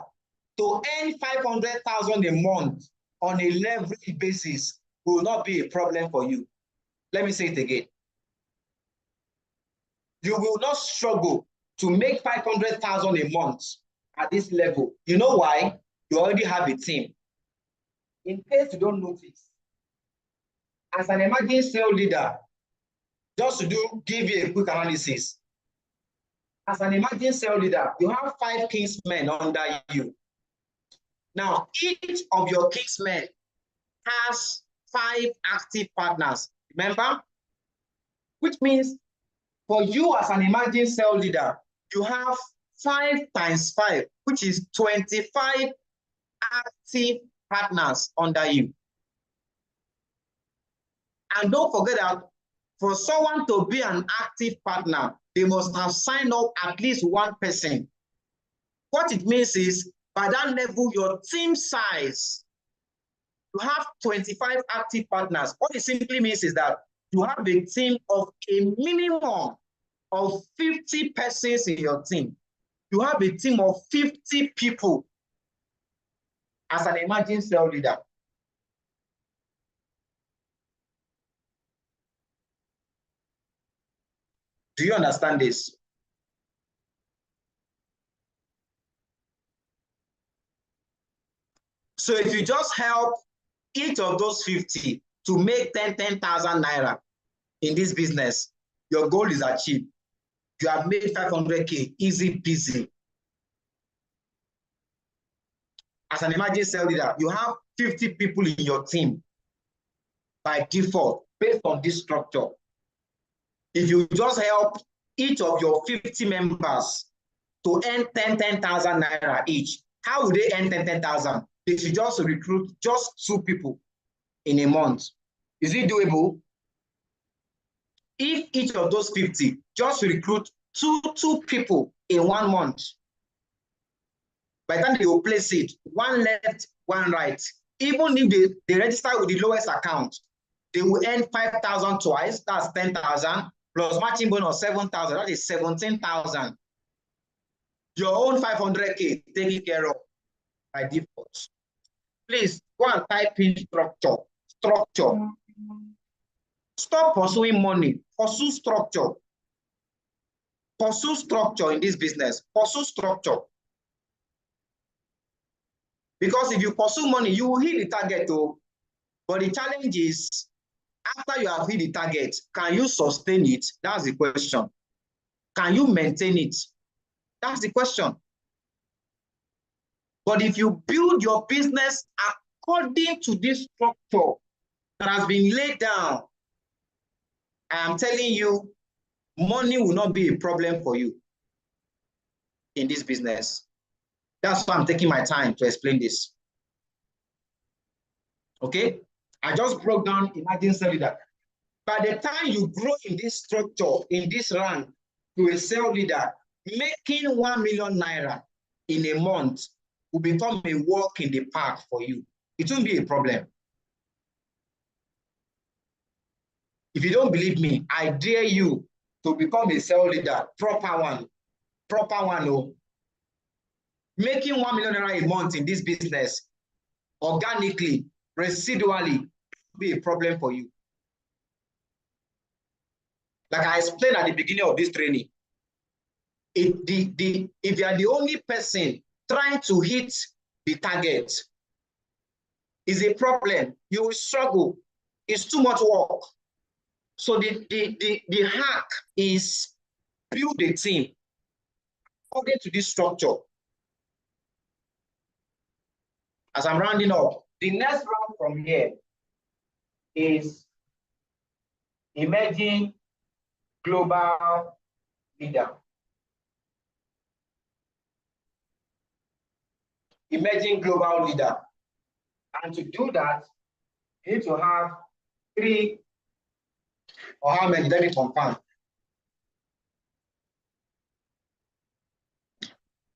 to earn 500,000 a month on a leverage basis will not be a problem for you. Let me say it again. You will not struggle to make 500,000 a month at this level. You know why? You already have a team. In case you don't notice, as an emerging cell leader, just to give you a quick analysis, as an emerging cell leader, you have 5 Kingsmen under you. Now, each of your Kingsmen has 5 active partners, remember? Which means for you as an emerging cell leader, you have 5 times 5, which is 25 active partners under you. And don't forget that for someone to be an active partner, they must have signed up at least 1 person. What it means is, by that level, your team size, you have 25 active partners. What it simply means is that you have a team of a minimum of 50 persons in your team. You have a team of 50 people as an emerging cell leader. Do you understand this? So if you just help each of those 50 to make 10,000 naira in this business, your goal is achieved. You have made 500K, easy peasy. As an emerging sales leader, you have 50 people in your team by default, based on this structure. If you just help each of your 50 members to earn 10,000 naira each, how would they earn 10,000? They should just recruit just 2 people in a month. Is it doable? If each of those 50 just recruit two people in 1 month, by the time they will place it, 1 left, 1 right, even if they register with the lowest account, they will earn 5,000 twice, that's 10,000, plus matching bonus 7,000, that is 17,000. Your own 500K taken care of by default. Please go and type in structure. Stop pursuing money, pursue structure. Pursue structure in this business, pursue structure. Because if you pursue money, you will hit the target though. But the challenge is, after you have hit the target, can you sustain it? That's the question. Can you maintain it? That's the question. But if you build your business according to this structure that has been laid down, I am telling you, money will not be a problem for you in this business. That's why I'm taking my time to explain this. Okay? I just broke down emerging sales leader. By the time you grow in this structure, in this rank, to a sales leader, making 1 million naira in a month will become a walk in the park for you. It won't be a problem. If you don't believe me, I dare you to become a sales leader, proper one. Oh. Making 1 million naira a month in this business, organically, residually, will be a problem for you. Like I explained at the beginning of this training, if you are the only person trying to hit the target, is a problem. You will struggle. It's too much work. So the hack is build a team according to this structure. As I'm rounding up, the next round from here is emerging global leader. Emerging global leader. And to do that, you need to have 3 or how many? Let me confirm.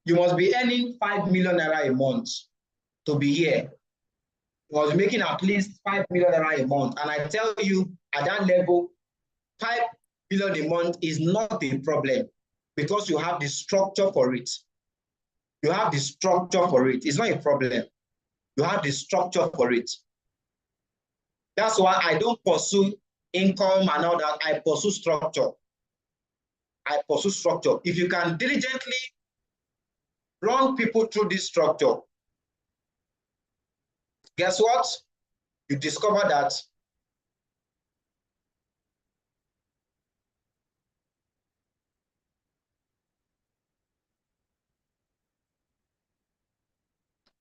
You must be earning 5 million naira a month to be here. You must be making at least 5 million naira a month. And I tell you, at that level, 5 million a month is not a problem because you have the structure for it. You have the structure for it. It's not a problem. You have the structure for it. That's why I don't pursue income and all that. I pursue structure. I pursue structure. If you can diligently run people through this structure, guess what? You discover that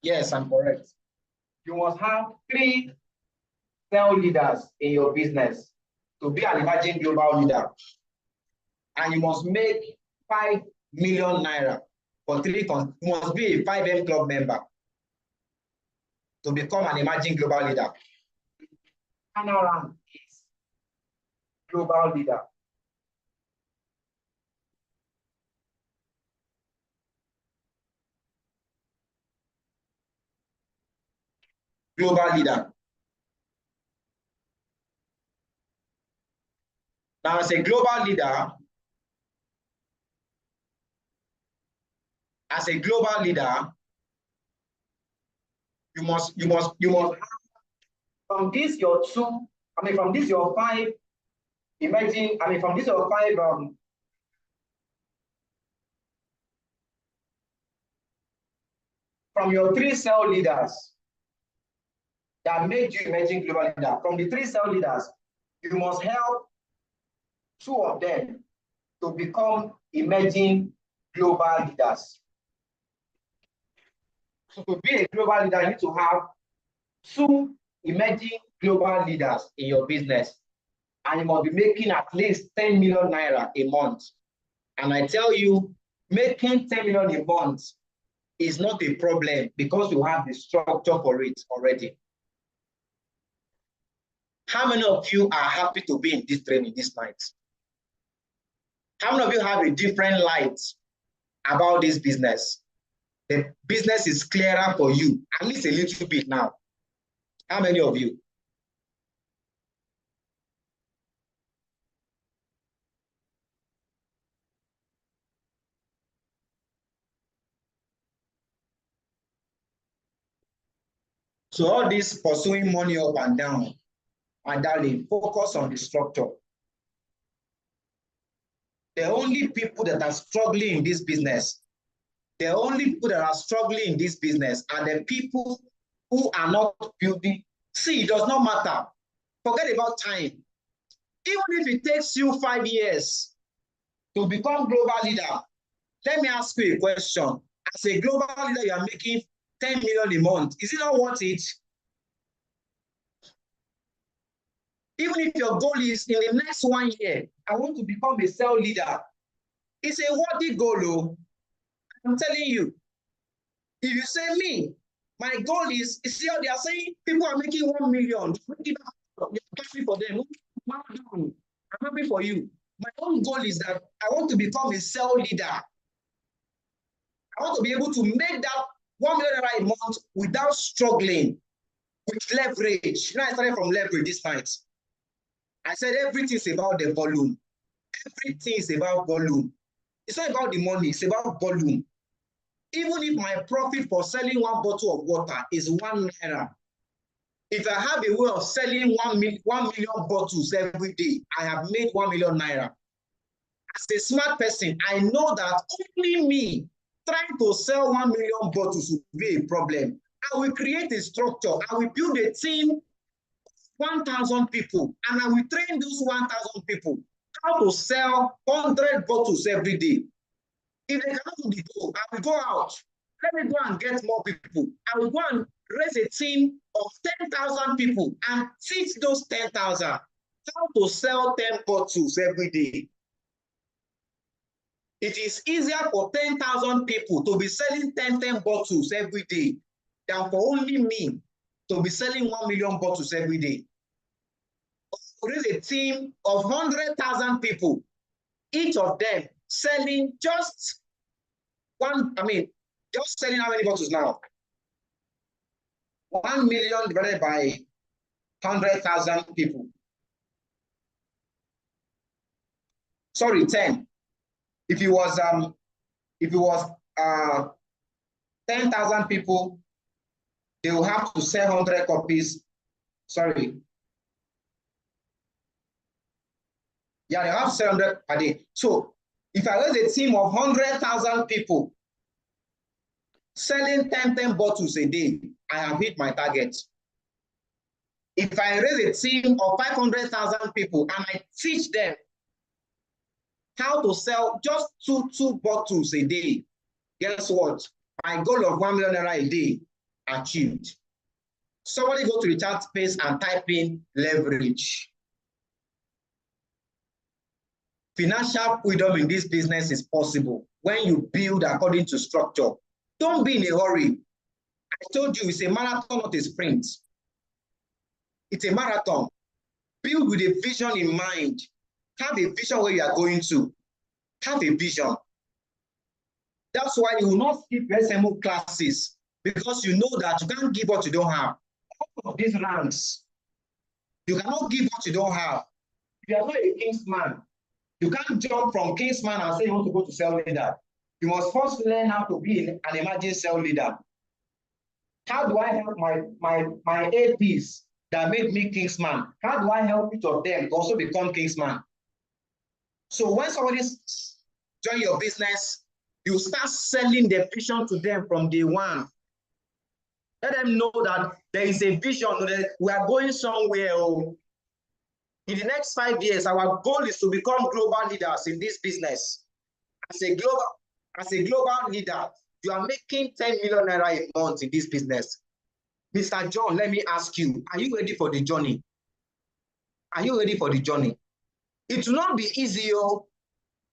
yes, I'm correct. You must have 3 sales leaders in your business to be an emerging global leader. And you must make 5 million naira for 3 you must be a 5M club member to become an emerging global leader. Final rank is global leader. Global leader. Now, as a global leader, you must have from this your 2, from this your 5 emerging, from this your 5 from your 3 cell leaders that made you emerging global leader, from the 3 cell leaders, you must help 2 of them to become emerging global leaders. So to be a global leader, you need to have 2 emerging global leaders in your business. And you must be making at least 10 million naira a month. And I tell you, making 10 million a month is not a problem because you have the structure for it already. How many of you are happy to be in this training this night? How many of you have a different light about this business? The business is clearer for you, at least a little bit now. How many of you? So all this pursuing money up and down, and darling, focus on the structure. The only people that are struggling in this business, the only people that are struggling in this business are the people who are not building. See, it does not matter. Forget about time. Even if it takes you 5 years to become global leader, let me ask you a question. As a global leader, you are making 10 million a month. Is it not worth it? Even if your goal is in the next 1 year, I want to become a cell leader. It's a worthy goal, oh. I'm telling you. If you say me, my goal is, see how they are saying people are making 1 million. You're happy for them. I'm happy for you. My own goal is that I want to become a cell leader. I want to be able to make that 1 million a month without struggling with leverage. You know, I started from leverage this night. I said everything is about the volume. Everything is about volume. It's not about the money, it's about volume. Even if my profit for selling 1 bottle of water is 1 naira, if I have a way of selling 1 million bottles every day, I have made 1 million naira. As a smart person, I know that only me trying to sell 1 million bottles will be a problem. I will create a structure. I will build a team, 1,000 people, and I will train those 1,000 people how to sell 100 bottles every day. If they cannot do the goal, I will go out. Let me go and get more people. I will go and raise a team of 10,000 people and teach those 10,000 how to sell 10 bottles every day. It is easier for 10,000 people to be selling 10 bottles every day than for only me to be selling 1 million bottles every day. Raise a team of 100,000 people, each of them selling just just selling how many bottles now? 1 million divided by 100,000 people. Sorry, 10. If it was 10,000 people, they will have to sell 100 copies. Sorry. Yeah, they have 700 per day. So if I raise a team of 100,000 people selling 10 bottles a day, I have hit my target. If I raise a team of 500,000 people and I teach them how to sell just two bottles a day, guess what? My goal of 1 million naira a day achieved. Somebody go to the chat space and type in leverage. Financial freedom in this business is possible when you build according to structure. Don't be in a hurry. I told you it's a marathon, not a sprint. It's a marathon. Build with a vision in mind. Have a vision where you are going to. Have a vision. That's why you will not skip SMO classes, because you know that you can't give what you don't have. All of these ranks, you cannot give what you don't have. You are not a king's man. You can't jump from king's man and say you want to go to cell leader. You must first learn how to be an emerging cell leader. How do I help my APs that made me king's man? How do I help each of them to also become king's man? So when somebody join your business, you start selling the vision to them from day one. Let them know that there is a vision, that we are going somewhere. In the next 5 years, our goal is to become global leaders in this business. As a global leader, you are making 10 million naira a month in this business. Mr. John, let me ask you, are you ready for the journey? Are you ready for the journey? It will not be easy.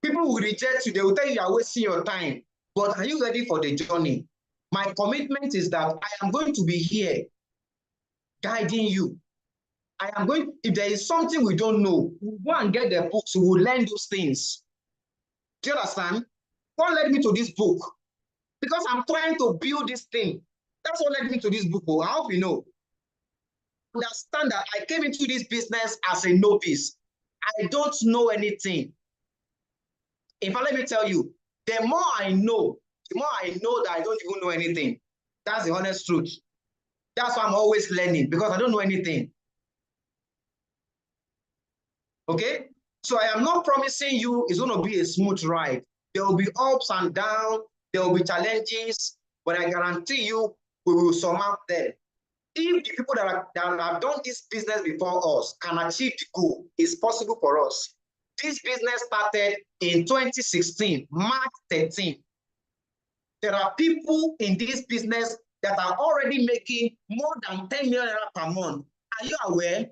People will reject you. They will tell you are wasting your time. But are you ready for the journey? My commitment is that I am going to be here guiding you. I am going, if there is something we don't know, we'll go and get the books, we will learn those things. Do you understand? What led me to this book? Because I'm trying to build this thing. That's what led me to this book. I hope you know. Understand that I came into this business as a novice. I don't know anything. In fact, let me tell you, the more I know that I don't even know anything. That's the honest truth. That's why I'm always learning, because I don't know anything. Okay? So I am not promising you it's going to be a smooth ride. There will be ups and downs, there will be challenges, but I guarantee you we will surmount them. If the people that have done this business before us can achieve the goal, it's possible for us. This business started in 2016, March 13. There are people in this business that are already making more than 10 million per month. Are you aware?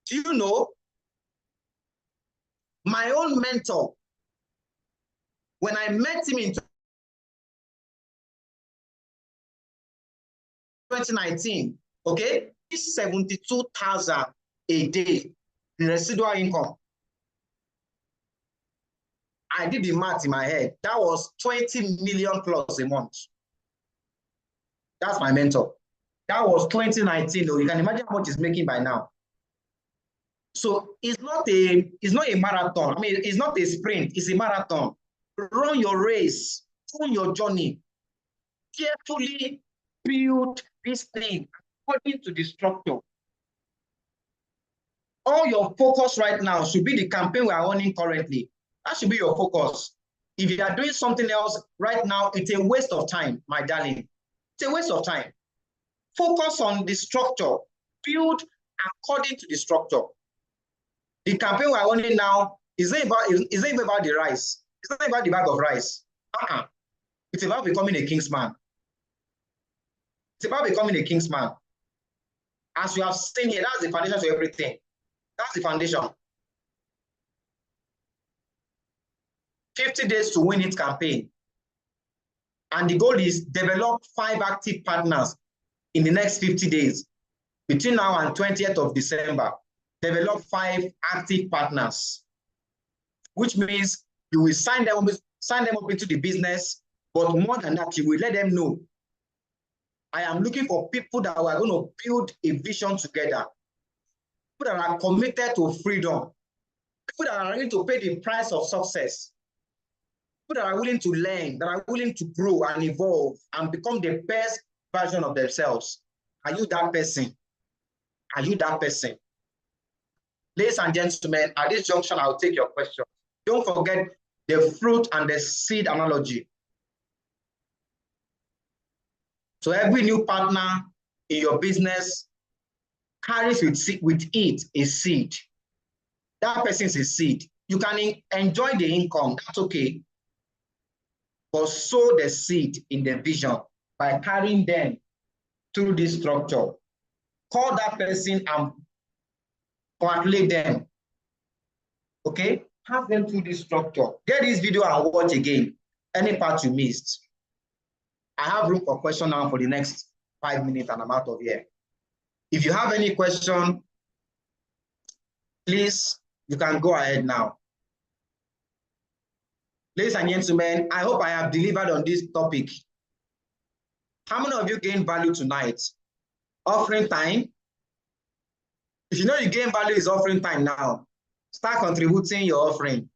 Do you know? My own mentor, when I met him in 2019, okay, 72,000 a day, the residual income. I did the math in my head. That was 20 million plus a month. That's my mentor. That was 2019. Though. You can imagine how much he's making by now. So it's not a marathon. I mean, it's not a sprint, it's a marathon. Run your race, run your journey. Carefully build this thing according to the structure. All your focus right now should be the campaign we are running currently. That should be your focus. If you are doing something else right now, it's a waste of time, my darling. It's a waste of time. Focus on the structure. Build according to the structure. The campaign we are running now is not about the rice. It's not about the bag of rice. It's about becoming a king's man. It's about becoming a king's man. As you have seen here, that's the foundation to everything. That's the foundation. 50 days to win it campaign. And the goal is develop 5 active partners in the next 50 days. Between now and 20th of December, develop 5 active partners, which means you will sign them up into the business, but more than that, you will let them know, I am looking for people that are going to build a vision together, people that are committed to freedom, people that are ready to pay the price of success, people that are willing to learn, that are willing to grow and evolve and become the best version of themselves. Are you that person? Are you that person? Ladies and gentlemen, at this junction, I'll take your question. Don't forget the fruit and the seed analogy. So every new partner in your business carries with it a seed. That person is a seed. You can enjoy the income, that's okay. But sow the seed in the vision by carrying them through this structure. Call that person and congratulate them. Okay? Have them through this structure. Get this video and watch again. Any part you missed. I have room for question now for the next 5 minutes and I'm out of here. If you have any question, please, you can go ahead now. Ladies and gentlemen, I hope I have delivered on this topic. How many of you gained value tonight? Offering time. If you know you gain value is offering time now, start contributing your offering.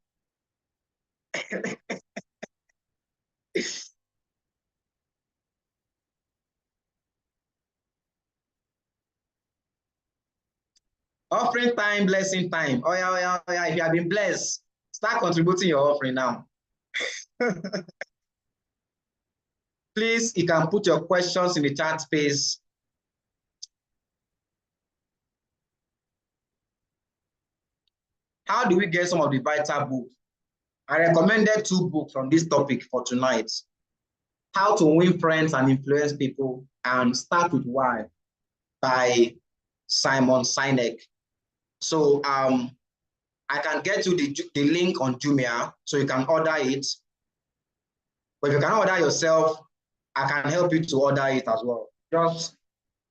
Offering time, blessing time. Oh yeah. If you have been blessed, start contributing your offering now. Please, you can put your questions in the chat space. How do we get some of the vital books? I recommended 2 books on this topic for tonight. How to Win Friends and Influence People and Start with Why by Sinek. So I can get you the link on Jumia so you can order it. But if you can order yourself, I can help you to order it as well. Just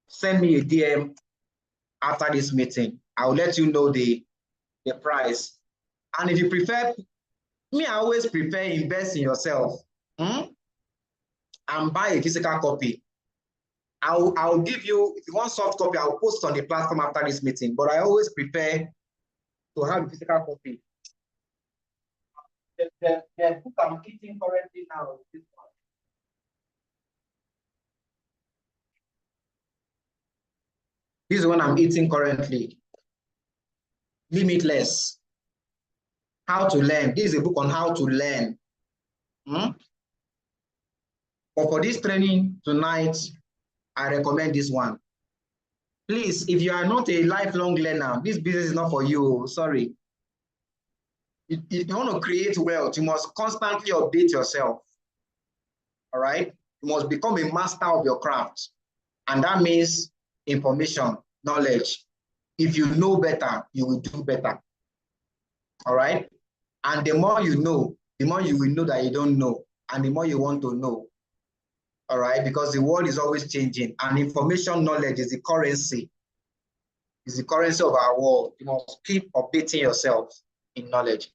send me a DM after this meeting. I'll let you know the price. And if you prefer, I always prefer invest in yourself and buy a physical copy. I'll give you, if you want soft copy, I'll post on the platform after this meeting, but I always prefer to have a physical copy. The book I'm eating currently now is this one. This is the one I'm eating currently. Limitless. How to learn. This is a book on how to learn. But for this training tonight, I recommend this one. Please, if you are not a lifelong learner, this business is not for you. Sorry. If you want to create wealth, you must constantly update yourself. All right? You must become a master of your craft. And that means information, knowledge. If you know better, you will do better. All right? And the more you know, the more you will know that you don't know, and the more you want to know. All right? Because the world is always changing, and information knowledge is the currency. It's the currency of our world. You must keep updating yourself in knowledge.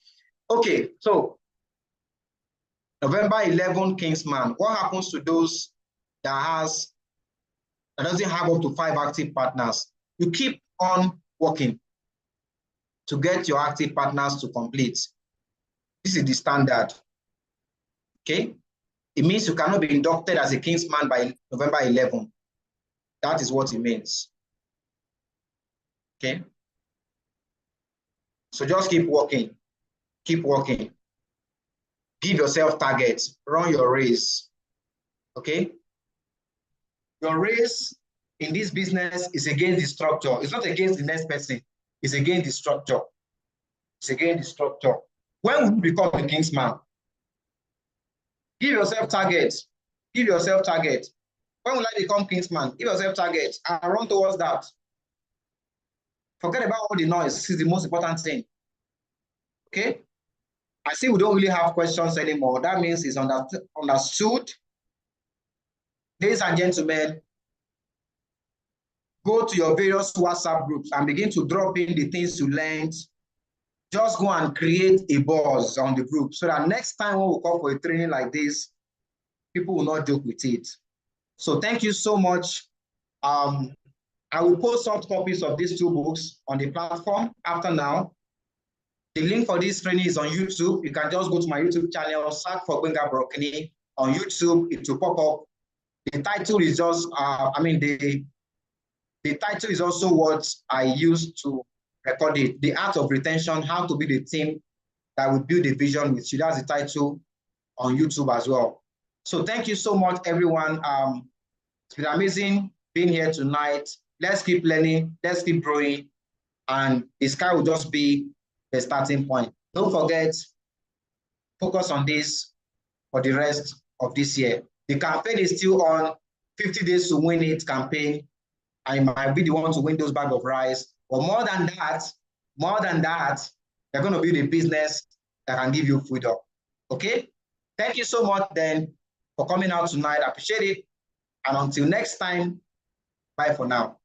Okay, so November 11, Kingsman. What happens to those that doesn't have up to 5 active partners? You keep on working to get your active partners to complete. This is the standard. Okay? It means you cannot be inducted as a Kingsman by November 11. That is what it means. Okay? So just keep working. Keep working. Give yourself targets. Run your race. Okay? Your race in this business is against the structure. It's not against the next person. It's against the structure. It's against the structure. When will you become a Kingsman? Give yourself targets. Give yourself targets. When will I become Kingsman? Give yourself targets and run towards that. Forget about all the noise. This is the most important thing. Okay? I see we don't really have questions anymore. That means it's understood. Ladies and gentlemen, go to your various WhatsApp groups and begin to drop in the things you learned. Just go and create a buzz on the group so that next time when we call for a training like this, people will not joke with it. So thank you so much. I will post soft copies of these 2 books on the platform after now. The link for this training is on YouTube. You can just go to my YouTube channel, search for Gbenga Brokini on YouTube. It will pop up. The title is just, the title is also what I used to record it. The Art of Retention, How to Be the Team that will build a vision with you. That's the title on YouTube as well. So thank you so much, everyone. It's been amazing being here tonight. Let's keep learning. Let's keep growing. And the sky will just be the starting point. Don't forget, focus on this for the rest of this year. The campaign is still on. 50 days to win it campaign. I might be the one to win those bag of rice. But more than that, they're going to build a business that can give you freedom. Okay? Thank you so much then for coming out tonight. I appreciate it. And until next time, bye for now.